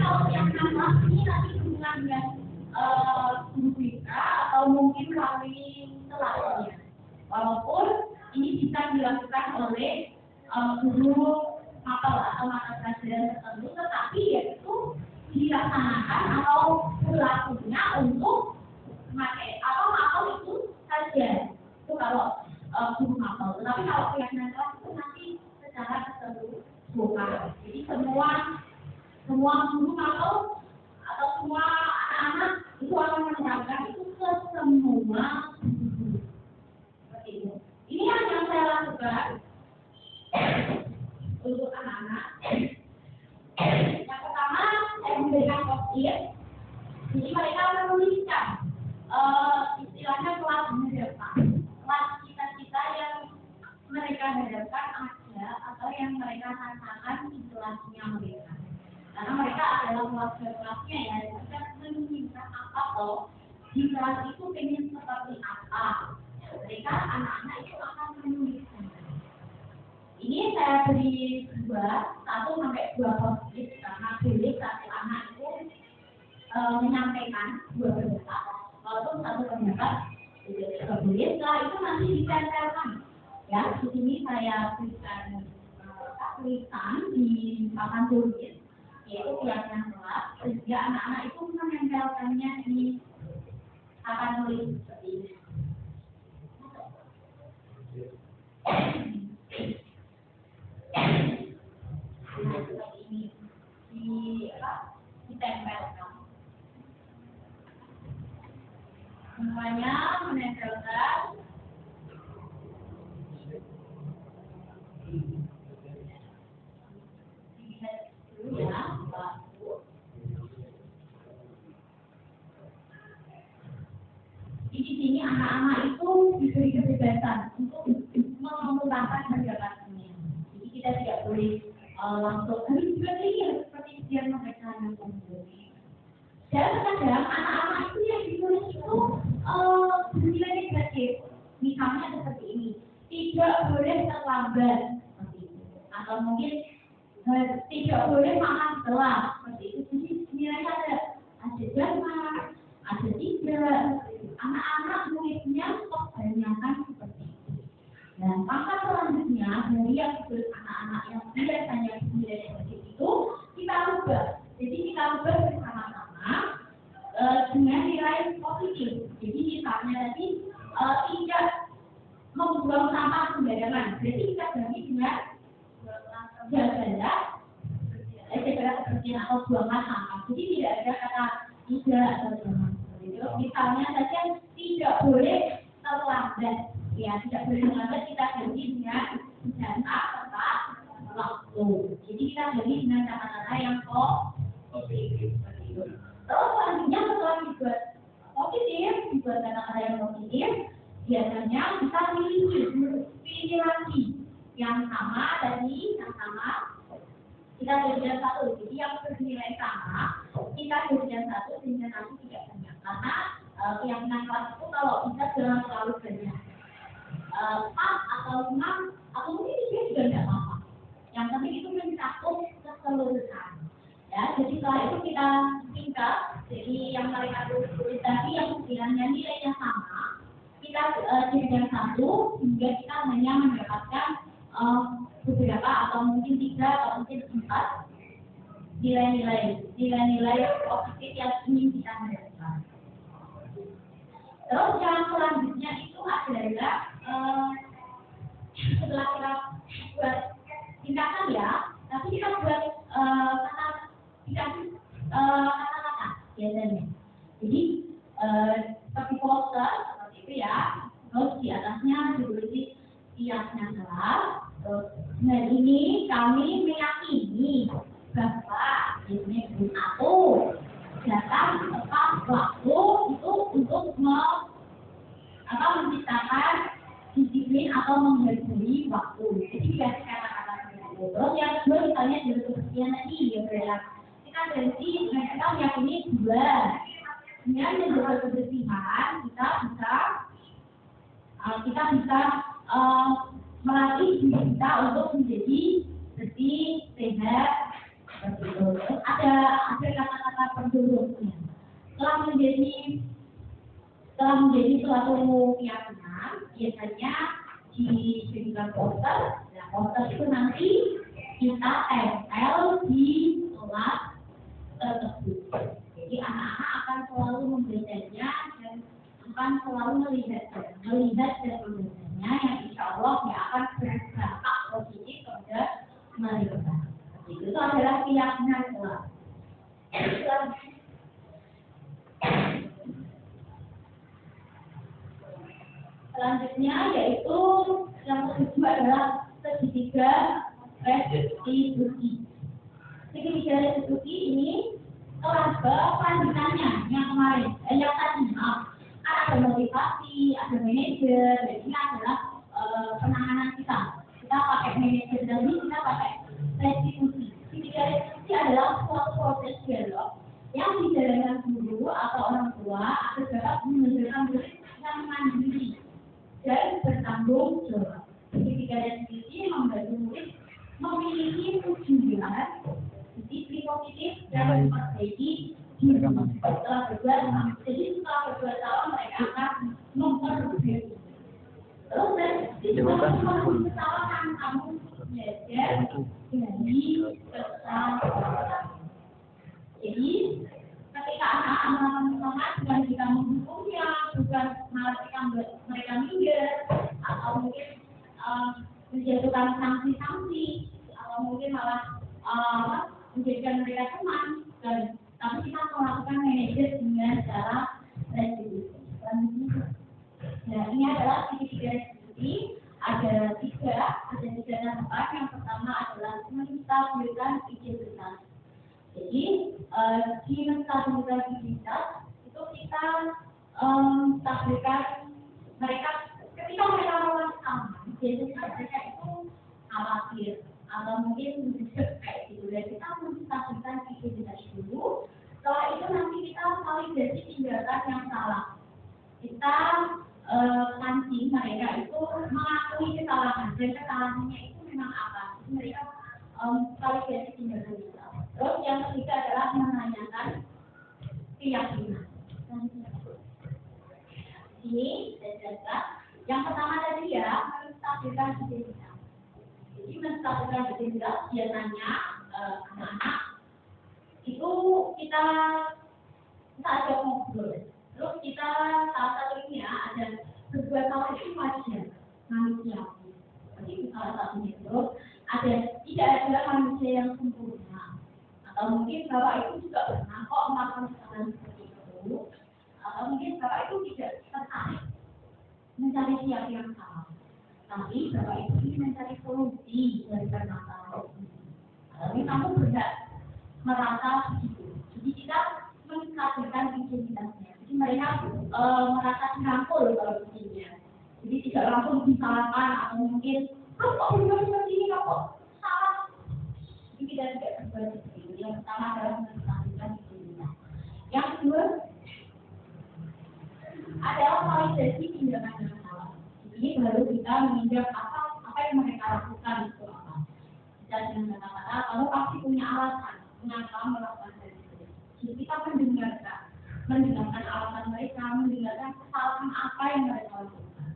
kalau yang kelas ini nanti hubungan dengan guru BK atau mungkin melalui kelasnya. Walaupun ini bisa dilakukan oleh guru mapel atau mata pelajaran tertentu, tetapi yaitu dilaksanakan atau berlakunya untuk memakai atau mapel itu saja. Itu kalau guru mapel. Tetapi kalau keyakinan kelas itu nanti secara keseluruhan. Jadi semua guru mapel atau semua anak-anak itu akan menerapkan itu ke semua guru. Seperti itu. Ini yang saya lakukan untuk anak-anak. Yang pertama saya memberikan post-it. Jadi mereka menuliskan istilahnya kelas menghadapkan. Kelas cita-cita yang mereka hadapkan ada atau yang mereka rasakan di kelasnya mereka. Karena mereka adalah kelasnya ya, mereka menginginkan apa toh di kelas itu pengen seperti apa. Mereka anak-anak itu akan menuliskan. Ini saya beri 1-2 post-it karena boleh satu anak itu menyampaikan 2 pendapat. Walaupun 1 pendapat tidak boleh, setelah itu nanti ditempelkan. Ya, di sini saya berikan tulisan di papan tulis, yaitu keyakinan kelas, sehingga anak-anak itu menempelkannya di papan tulis seperti ini. Nah, seperti ini ditempelkan. Semuanya menempelkan. Dilihat dulu ya, di sini anak-anak itu diberi kebebasan untuk mengutarakan pendapatnya. Jadi kita tidak boleh langsung harus berpikir seperti dia mereka yang sendiri. Dan kadang anak-anak itu yang ditulis itu bernilai negatif. Misalnya seperti ini, tidak boleh terlambat seperti itu, atau mungkin tidak boleh makan gelap seperti itu. Jadi nilainya ada jamar, ada tidak. Anak-anak muridnya kok kebanyakan seperti itu. Dan maka selanjutnya selanjutnya dari yang disebut anak-anak yang biasanya nilai negatif itu kita rubah. Jadi kita rubah bersama-sama dengan nilai positif. Jadi misalnya tadi tidak membuang sampah sembarangan. Jadi kita ganti dengan jaga kebersihan atau buangan sampah. Jadi tidak ada kata tidak atau jangan. Misalnya saja tidak boleh terlambat. Ya, tidak boleh terlambat kita ganti dengan jangka tepat waktu. Jadi kita ganti dengan kata-kata yang positif. Terus selanjutnya setelah dibuat positif, dibuat kata-kata yang positif, biasanya kita pilih lagi yang sama tadi, yang sama kita jadikan satu. Jadi yang bernilai sama kita jadikan satu sehingga nanti tidak banyak. Karena keyakinan kelas itu kalau bisa jangan terlalu banyak. 4 atau 5 atau mungkin dia juga tidak apa-apa. Yang penting itu mencakup keseluruhan. Ya, jadi setelah itu kita tingkat. Jadi yang mereka tulis tadi yang sekiranya nilainya sama, kita jadikan satu hingga kita hanya mendapatkan beberapa atau mungkin 3 atau mungkin 4 nilai-nilai positif yang ingin kita mendapatkan. Terus yang selanjutnya itu adalah setelah kita buat tingkatan ya, tapi kita buat kata-kata biasanya. Jadi seperti poster seperti itu ya, terus di atasnya ditulis kiasnya kelas. Terus nah ini kami meyakini bahwa ini aku datang tepat waktu itu untuk menciptakan disiplin atau menghargai waktu. Jadi dikasih kata-kata seperti itu. Terus yang kedua misalnya dari kebersihan tadi ya berarti kita berarti kita meyakini 2 dengan menjaga kebersihan kita bisa melatih diri kita untuk menjadi bersih, sehat, seperti itu. Terus ada kata-kata pendukungnya. Setelah menjadi suatu keyakinan, biasanya dijadikan poster. Nah, poster itu nanti kita tempel di kelas tersebut. Jadi anak-anak akan selalu membacanya dan akan selalu melihat dan membacanya yang insya Allah dia akan berdampak positif kepada mereka. Itu adalah keyakinan kelas. Selanjutnya yaitu yang kedua adalah segitiga restitusi. Segitiga restitusi ini kelas kelanjutannya yang kemarin, yang tadi ada motivasi, ada manajer, dan ini adalah penanganan kita. Kita pakai manajer dan ini kita pakai restitusi. Segitiga restitusi adalah suatu proses dialog yang dijalankan guru atau orang tua agar mengajarkan murid yang mandiri dan bertanggung jawab. Segitiga restitusi membantu murid memiliki tujuan disiplin positif dan memperbaiki diri. Setelah berdua tahun mereka akan memperbaiki. Terus kesalahan kamu belajar dari kesalahan. Jadi ketika anak-anak semangat bukan kita mendukungnya, bukan malah mereka minder atau mungkin menjatuhkan sanksi-sanksi atau mungkin malah menjadikan mereka teman, tapi kita melakukan manajer dengan cara restitusi. Nah, ini adalah segitiga restitusi. Ada tiga tempat. Yang pertama adalah menstabilkan identitas. Jadi di menstabilkan identitas itu kita stabilkan mereka ketika mereka melakukan sama. Biasanya mereka itu khawatir atau mungkin kayak gitu. Dan kita menstabilkan identitas dulu. Setelah itu nanti kita validasi tindakan yang salah. Kita pancing mereka itu mengakui kesalahan dan kesalahannya itu memang apa. Mereka validasi tindakan kita. Terus yang ketiga adalah menanyakan keyakinan. Ini dan jelas. Yang pertama tadi ya menstabilkan identitas. Jadi menstatuskan identitas biasanya anak-anak itu kita ajak ngobrol. Terus kita salah satunya ada berbuat salah itu wajar manusiawi. Jadi itu salah satunya. Terus ada tidak ada manusia yang sempurna. Atau mungkin Bapak itu juga pernah kok melakukan kesalahan seperti itu. Atau mungkin Bapak itu tidak tertarik mencari siapa yang salah. Tapi Bapak itu ingin mencari solusi dari permasalahan ini. Tapi kamu berhak merasa begitu. Jadi kita mengkaderkan identitasnya. Jadi mereka merasa dirangkul kalau begini. Jadi tidak langsung disalahkan atau mungkin kamu kok berbuat seperti ini, kamu kok salah. Jadi kita tidak berbuat seperti itu. Yang pertama adalah mengkaderkan identitas. Yang kedua adalah validasi tindakan yang salah. Ini baru kita meninjau apa yang mereka lakukan itu apa. Dan dengan kata-kata, kamu pasti punya alasan mengapa melakukan hal itu. Jadi kita mendengarkan alasan mereka, mendengarkan kesalahan apa yang mereka lakukan.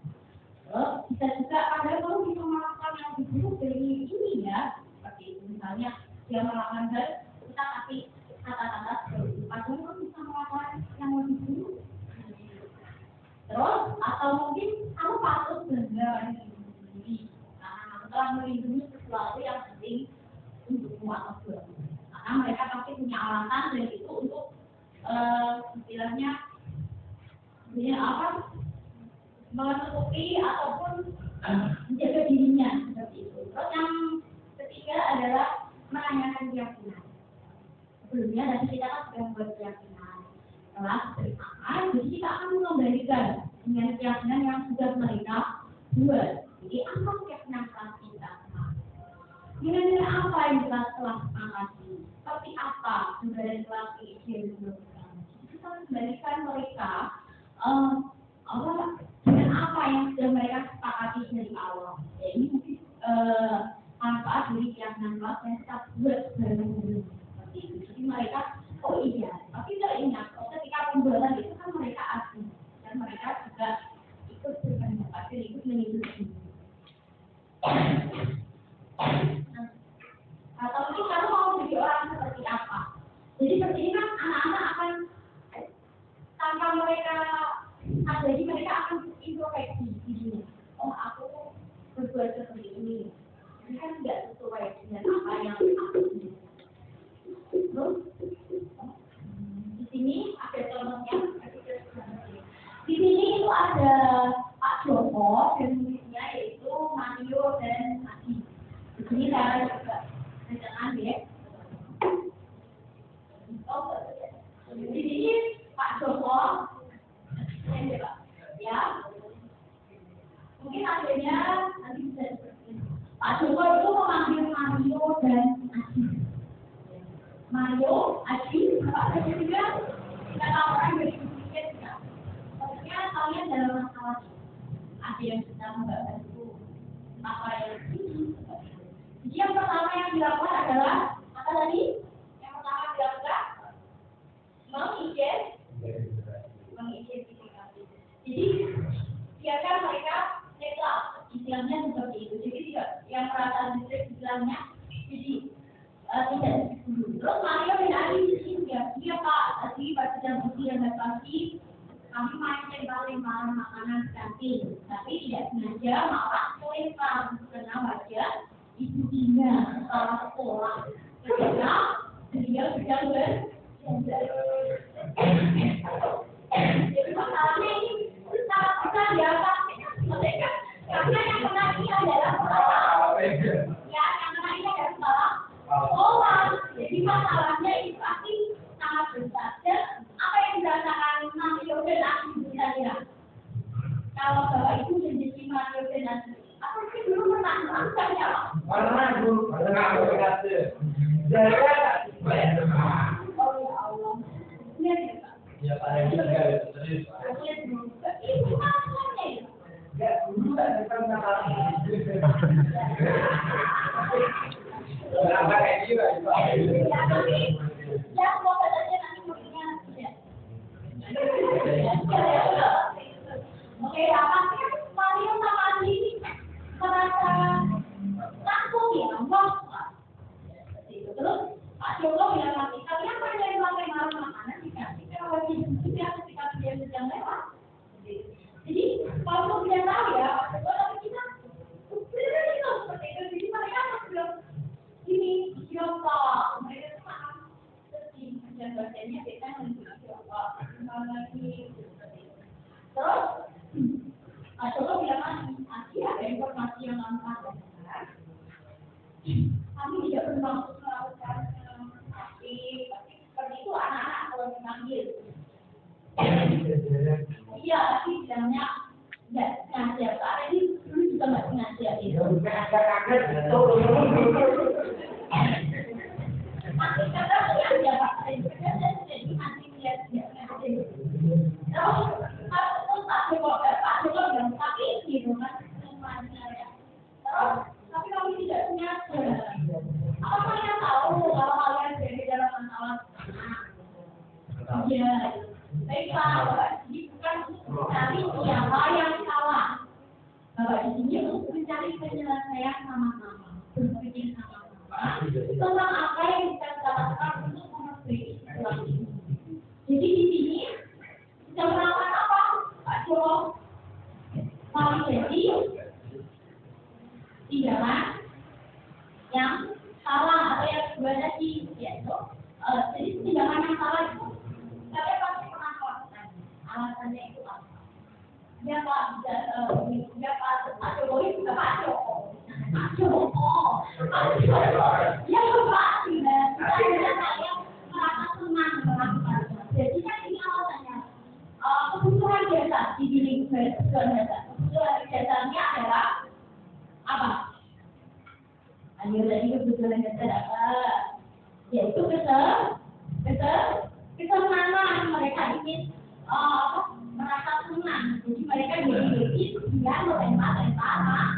Terus bisa juga padahal kamu bisa melakukan yang lebih buruk dari ini ya, seperti itu. Misalnya dia melakukan hal, kita kasih kata-kata seperti itu. Padahal kamu bisa melakukan yang lebih buruk. Terus atau mungkin kamu patut bangga sendiri karena kamu telah melindungi sesuatu yang penting untukmu atau buatmu. Karena mereka pasti punya alasan dan itu untuk istilahnya apa menutupi ataupun menjaga dirinya seperti itu. Terus yang ketiga adalah menanyakan keyakinan. Sebelumnya tadi kita kan sudah membuat keyakinan telah bersama, jadi kita akan mengembalikan dengan keyakinan yang sudah mereka buat. Jadi apa keyakinan telah kita? Dengan apa yang kita telah sepakati? Seperti apa sebenarnya telah diizinkan? Kita mengembalikan mereka dengan apa yang sudah mereka sepakati dari awal. Ya, ini mungkin manfaat dari keyakinan kelas yang kita buat bareng-bareng seperti itu. Jadi mereka oh iya, tapi teringat ketika pembuatan itu kan mereka asli dan mereka juga ikut berpendapat dan ikut mengikuti. Atau mungkin kamu mau jadi orang seperti apa? Jadi seperti ini kan anak-anak akan tanpa mereka jadi mereka akan introspeksi dirinya. Oh aku berbuat seperti ini. Ini kan tidak sesuai dengan apa yang aku ingin. Terus di sini ada contohnya. Di sini itu ada Pak Joko dan muridnya yaitu Mario dan Adi. Di sini saya juga rencanakan ya. Di sini Pak Joko ya. Mungkin akhirnya nanti bisa seperti ini. Pak Joko itu memanggil Mario dan Adi. Mario, Adi, Bapak saja juga kita tahu orang berpikir ya. Maksudnya kalian dalam masalah ada yang sedang membantu apa yang ini. Jadi yang pertama yang dilakukan adalah apa tadi? Yang pertama dilakukan mengidentifikasi. Jadi biarkan mereka netral, istilahnya seperti itu. Jadi tidak yang perasaan distrik istilahnya. Jadi tidak dulu. Terus Mario dan Adi di sini ya, dia Pak tadi pada jam uji dan pagi kami main lempar makanan kantin, tapi tidak sengaja malah melempar karena wajah ibu Dina setelah sekolah. Ketika dia sedang jadi masalahnya ini sangat besar di atas mereka karena yang kena ini adalah yang kena ini adalah sekolah. Jadi masalahnya itu pasti sangat besar. Dan apa yang dirasakan Mario dan Adi kira-kira? Kalau Bapak Ibu menjadi Mario dan Adi, apa sih dulu pernah merasakan ya? Pernah dulu, pernah berkata. Jadi Oh ya Allah. Iya ya Pak. ya paling juga terus. Itu masalahnya. Ya dulu kan kita mengalami. Berapa kayak gitu Pak? Ya tapi ya mau saja nanti muridnya ya. Oke, apa sih Mario sama Adi merasa langsung ngomong. Terus Pak Joko bilang lagi, kalian pada yang pakai makanan dikasih kalau dia ketika dia sedang lewat. Jadi kalau tidak tahu ya, Pak Joko tapi kita itu seperti itu. Jadi mereka belum ini siapa mereka paham sedih dan bacanya kita menjadi siapa lagi. Terus Pak Joko bilang lagi ada informasi yang lengkap. Kami tidak bermaksud melakukan tapi seperti itu anak-anak kalau dipanggil. Iya, tapi bilangnya nggak sengaja. Pak ini dulu juga nggak sengaja gitu. Tapi kadang ya Pak, jadi masih lihat dia sengaja. Terus Pak Joko bilang tapi gitu kan semuanya. Terus tapi kami tidak sengaja. Apa kalian tahu kalau kalian berada dalam masalah? Iya. Baiklah, Bapak. Jadi bukan untuk mencari siapa yang salah. Bapak di sini untuk mencari penyelesaian sama-sama, berpikir sama-sama tentang apa yang bisa kita lakukan untuk memperbaiki situasi ini. Jadi di sini kita melakukan apa, Pak Joko? Mari jadi tindakan yang salah atau yang berada di yaitu jadi tindakan yang salah itu saya pasti pernah melakukan. Alasannya itu apa? Dia Pak Jokowi juga Pak Joko. Ya pasti dan saya merasa senang melakukan. Jadi kan ini alasannya kebutuhan dasar di diri kebutuhan dasar. Kebutuhan dasarnya adalah apa? Ayo tadi kebetulan dasar apa? Yaitu kesenangan mereka ingin merasa senang. Jadi mereka jadi dia melempar makanan.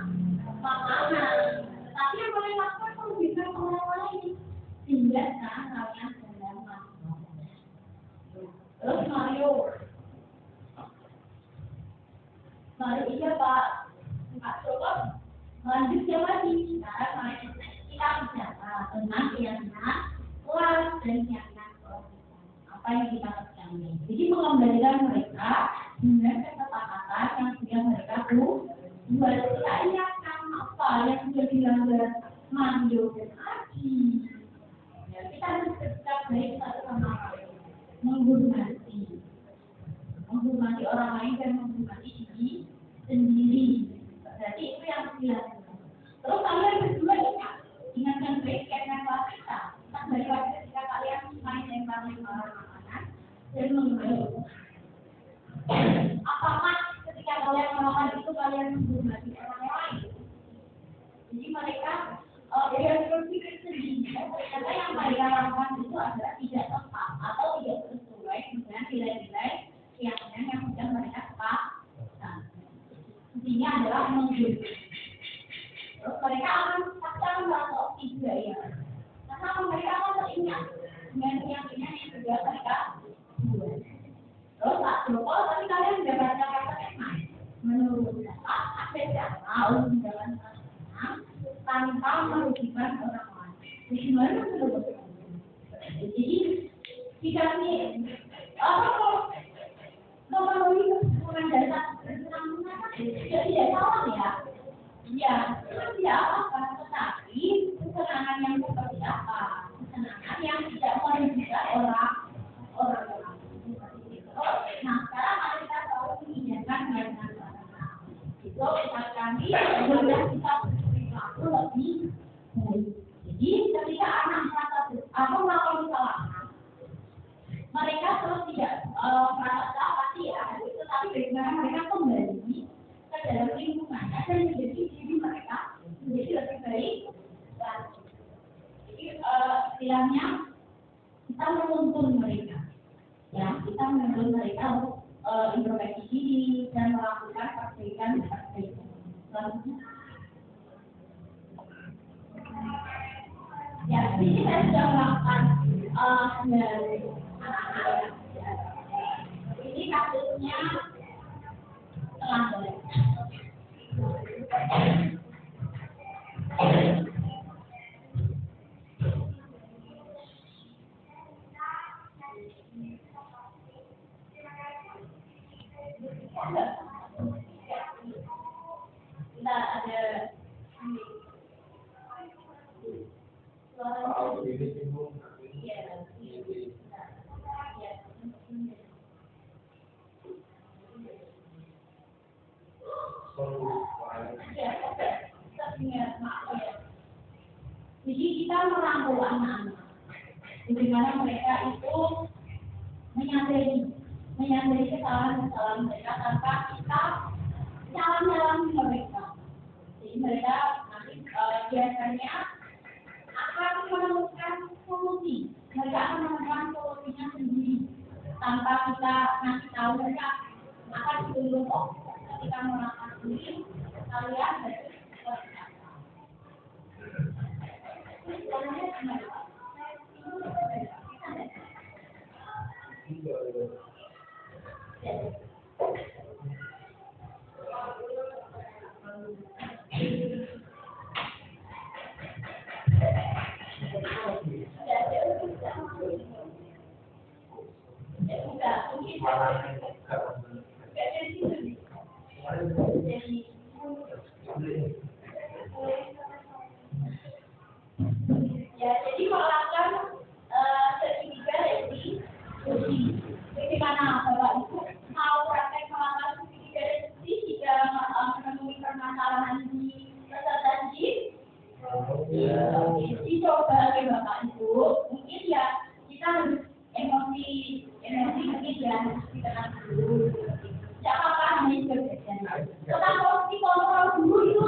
Tetapi yang boleh lakukan merugikan orang lain sehingga sekarang kalian sedang melakukan. Terus Mario iya Pak Joko lanjutnya lagi. Sekarang kita bicara tentang keyakinan kelas dan keyakinan kelas apa yang kita kerjakan. Jadi mengembalikan mereka dengan kesepakatan yang sudah mereka buat. Kita ingatkan apa yang sudah dilanggar Mario dan Adi. Ya, kita harus bersikap baik satu sama lain, menghormati orang lain dan menghormati diri sendiri. Berarti itu yang dilakukan. Terus kalian berdua ingatkan baik keyakinan kelas kita. Dari waktu ketika kalian main makanan dan menghormati. Apakah ketika kalian melakukan itu kalian menghormati orang lain? Jadi mereka yang berpikir sendiri karena yang mereka lakukan itu adalah tidak tepat atau tidak sesuai dengan nilai-nilai keyakinan yang sudah mereka sepakati. Intinya adalah menghormati. Terus mereka akan merasa juga ya. Karena mereka akan teringat dengan keyakinan yang sudah mereka buat. Terus Pak Joko, tapi kalian sudah baca kata-kata menurut Bapak ada tahu jalan tanpa merugikan orang lain. Jadi gimana menurut? Jadi tidak nih apa memenuhi kebutuhan dasar bersenang-senang tidak salah ya. Ya, itu tidak apa-apa, tetapi kesenangan yang seperti apa? Kesenangan yang tidak merugikan orang lain. Nah, sekarang mari kita tahu mengingatkan yang itu saat kami sudah kita berperilaku lebih baik. Jadi ketika anak merasa atau melakukan kesalahan, mereka terus tidak merasa pasti ya, tetapi bagaimana mereka kembali ke dalam lingkungan dan menjadi diri mereka menjadi lebih baik. Jadi istilahnya kita menuntun mereka. Ya, kita menuntut mereka untuk introspeksi diri dan melakukan perbaikan. Ya, di sini saya sudah melakukan dari anak-anak. Ini kasusnya telah boleh. kalau ini timbul Iya. Jadi kita merangkul anak-anak, bagaimana mereka itu menyadari kesalahan-kesalahan mereka tanpa kita nyala-nyalain mereka. Jadi mereka nanti biasanya akan menemukan solusi. Mereka akan menemukan solusinya sendiri tanpa kita ngasih tahu. Mereka akan dituntut ketika melakukan ini kalian harus jadi melakukan segitiga resi uji. Bagaimana Bapak Ibu mau praktek melakukan segitiga resi jika menemui permasalahan di peserta didik? Dicoba ya Bapak Ibu. Mungkin ya kita harus emosi mungkin ya harus ditekan dulu. Tidak apa-apa namanya juga belajar. Tentang posisi kontrol dulu itu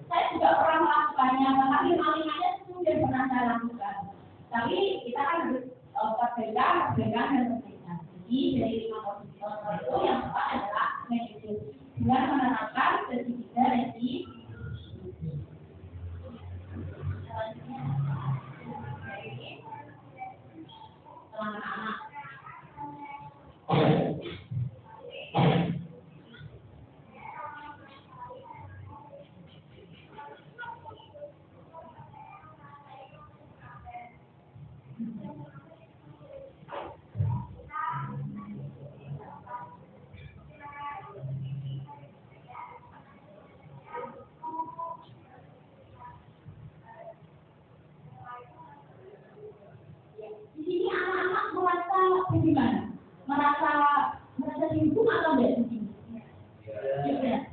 saya juga pernah melakukannya, tapi maling-malingnya sudah pernah saya lakukan. Tapi kita kan harus perbedaan dan perbedaan. Jadi dari 5 posisi kontrol itu yang tepat adalah manajemen dengan menerapkan segitiga resi. Selanjutnya dari anak-anak. Di sini anak-anak merasa bagaimana? Merasa dihukum atau tidak di sini? Ya.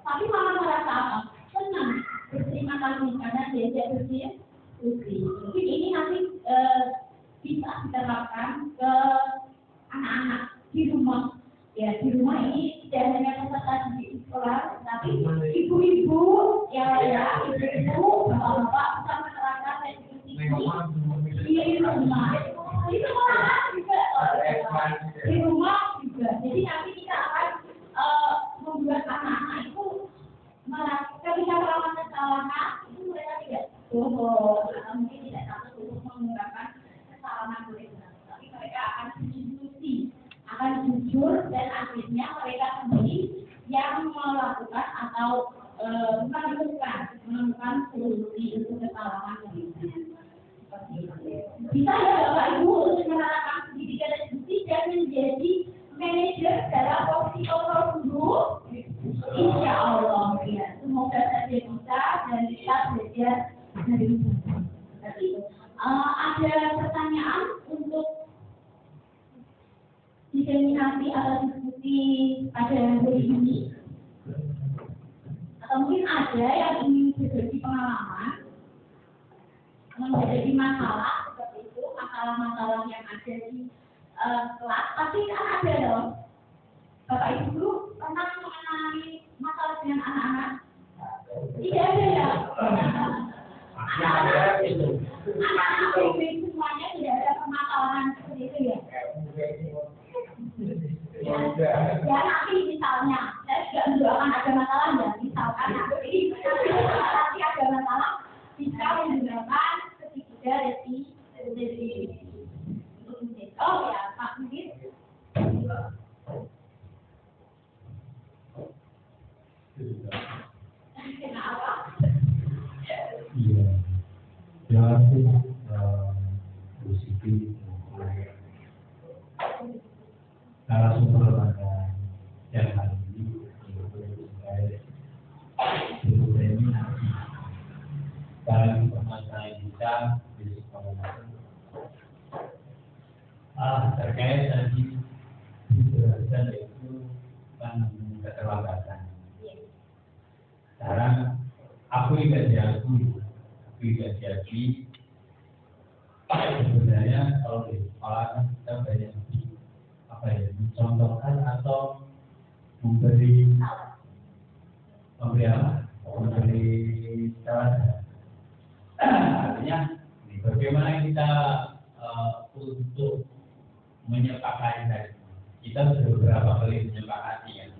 Tapi malah merasa apa? Senang, berterima kasih karena diajak bersih. Mungkin ini nanti bisa diterapkan ke anak-anak di rumah. Ya, di rumah ini tidak hanya peserta didik sekolah, tapi ibu-ibu, ibu-ibu, bapak-bapak bisa menerapkan di rumah. Itu malah juga di rumah juga. Jadi nanti kita akan membuat anak-anak itu ketika melakukan kesalahan itu mereka tidak bohong atau mungkin tidak takut untuk mengungkapkan kesalahan mereka, tapi mereka akan berdiskusi, akan jujur dan akhirnya mereka sendiri yang melakukan atau menemukan solusi untuk kesalahan mereka. Bisa ya Bapak Ibu untuk menerapkan pendidikan dan diskusi dan menjadi manajer dalam posisi kontrol dulu. Insya Allah ya. Semoga saja bisa dan kita belajar dari itu. Ada pertanyaan untuk diseminasi atau diskusi pada hari ini? Atau mungkin ada yang ingin berbagi pengalaman menjadi masalah seperti itu, masalah-masalah yang ada di kelas, pasti kan ada dong. Bapak Ibu dulu pernah mengalami masalah dengan anak-anak? Tidak ada ya? Anak-anak semuanya tidak ada permasalahan seperti itu ya? Ya nanti misalnya, saya juga mendoakan ada masalah ya, misalkan nanti ada masalah, bisa menggunakan segitiga resi. Oh ya, Pak Mungkin. Kenapa? Iya. Terima kasih Bu Siti narasumber pada yang hari ini sebagai seminasi dalam pembahasan yang bisa disekolahkan. Terkait tadi dijelaskan itu kan keterlambatan. Sekarang aku tidak diakui sebenarnya kalau di sekolah kan kita banyak mencontohkan atau memberi teladan. Artinya bagaimana kita untuk menyepakati tadi. Kita sudah beberapa kali menyepakati ya.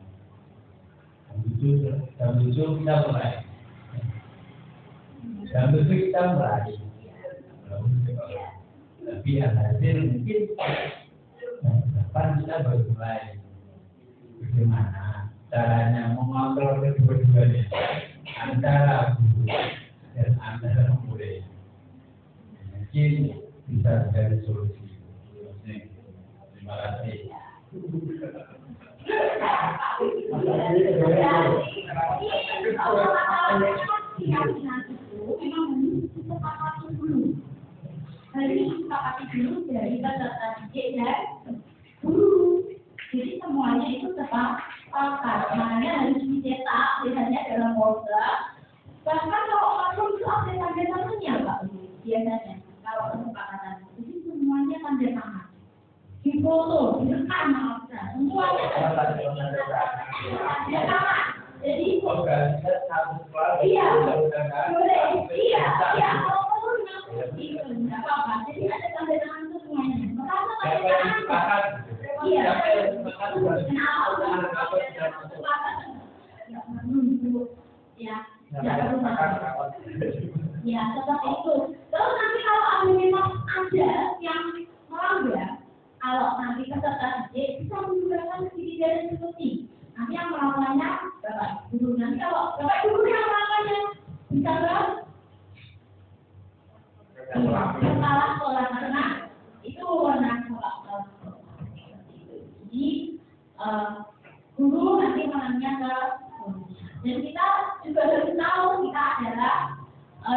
Jam 7 kita mulai. Tapi hasil mungkin depan kita baru mulai. Bagaimana caranya mengontrol kedua-duanya antara guru dan antara murid. Mungkin bisa dari solusi. Terima kasih. Dari peserta didik dan guru. Jadi semuanya itu sepakat. Makanya harus dicetak, biasanya dalam folder. Bahkan kalau apapun itu ada tanda tangannya, Pak. Biasanya kalau kesepakatan. Jadi semuanya tanda tangan. Difoto, direkam, semuanya tanda tangan. Jadi iya, boleh, iya. Kalau perlu itu nggak apa-apa. Jadi ada tanda tangan semuanya. Pertama tanda tangan. Iya. Ya, seperti itu. Terus nanti kalau memang ada yang melanggar, kalau nanti peserta didik bisa menggunakan sedikit dari seperti nanti yang melakukannya bapak guru. Nanti kalau bapak guru yang melakukannya bisa kepala sekolah karena itu wewenang sekolah. Jadi guru nanti menanya ke gurunya. Dan kita juga harus tahu kita adalah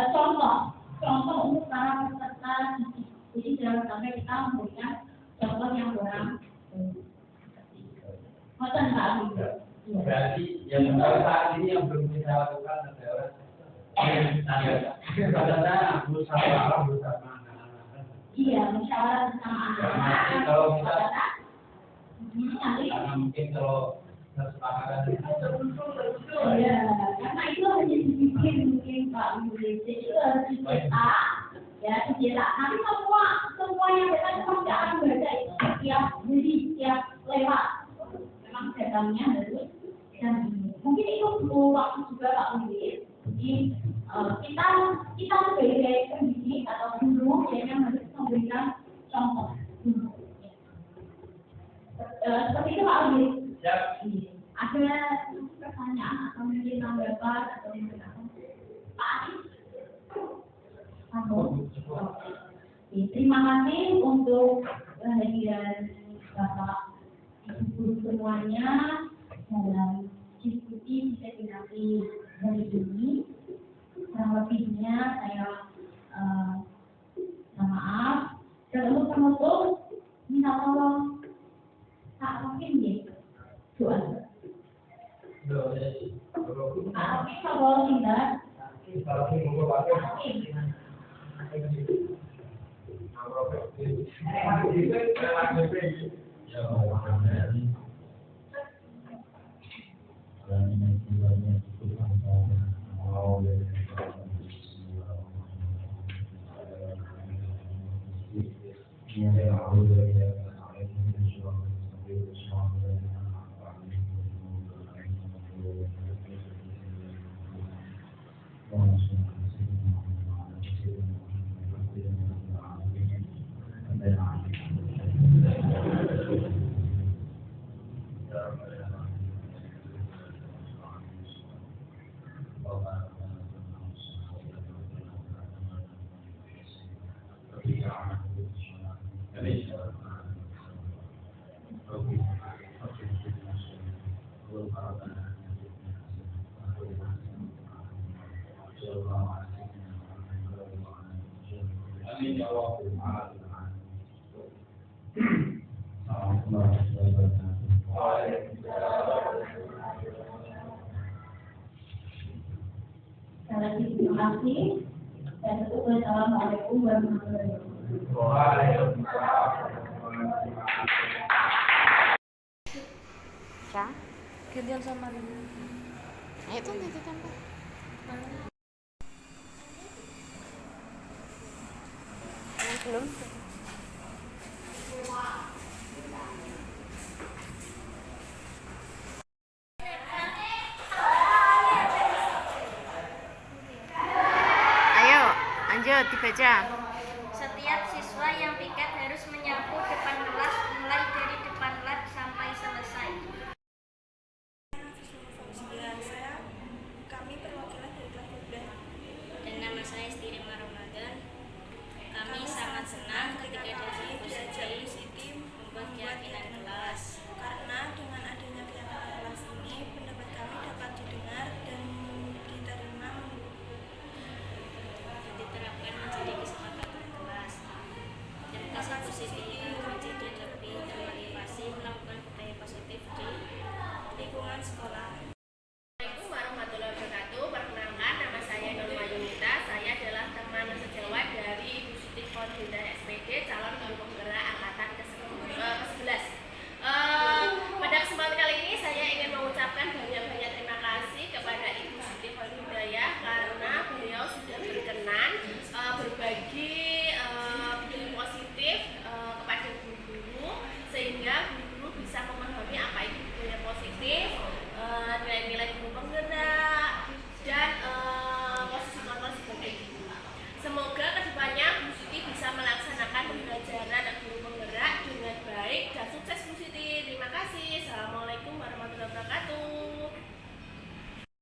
contoh untuk para peserta didik. Jadi jangan sampai kita memberikan contoh yang kurang. Macam tak gitu. Berarti yang saat ini yang belum kita lakukan adalah karena bersama anak-anak. Iya, musyawarah bersama anak-anak. Kalau kita nanti karena mungkin kalau kesepakatan ya, karena itu hanya dibikin mungkin Pak Yudhistira itu harus dicetak, ya dicetak. Nanti semua yang datang pekerjaan baca itu setiap lewat. Memang datangnya harus dan mungkin itu butuh waktu juga Pak Yudhistira. Jadi kita sebagai pendidik atau guru yang harus memberikan contoh. Seperti itu Pak Yudhistira. Ada pertanyaan atau mungkin tanggapan atau mungkin apa? Pak Adi? Terima kasih untuk kehadiran Bapak Ibu semuanya dalam diskusi seminari hari ini. Kurang lebihnya saya maaf. Sebelum penutup, minta tolong Pak Rokin ya, doa. Oke, kalau tidak, Amin ya rabbal alamin. Assalamualaikum warahmatullahi wabarakatuh. Sekali lagi terima kasih. Dan assalamualaikum warahmatullahi wabarakatuh. Ya, gantian sama Rina. Ayo tuh nanti tambah. Belum. Ayo, lanjut dibaca. Setiap siswa yang piket harus menyampaikan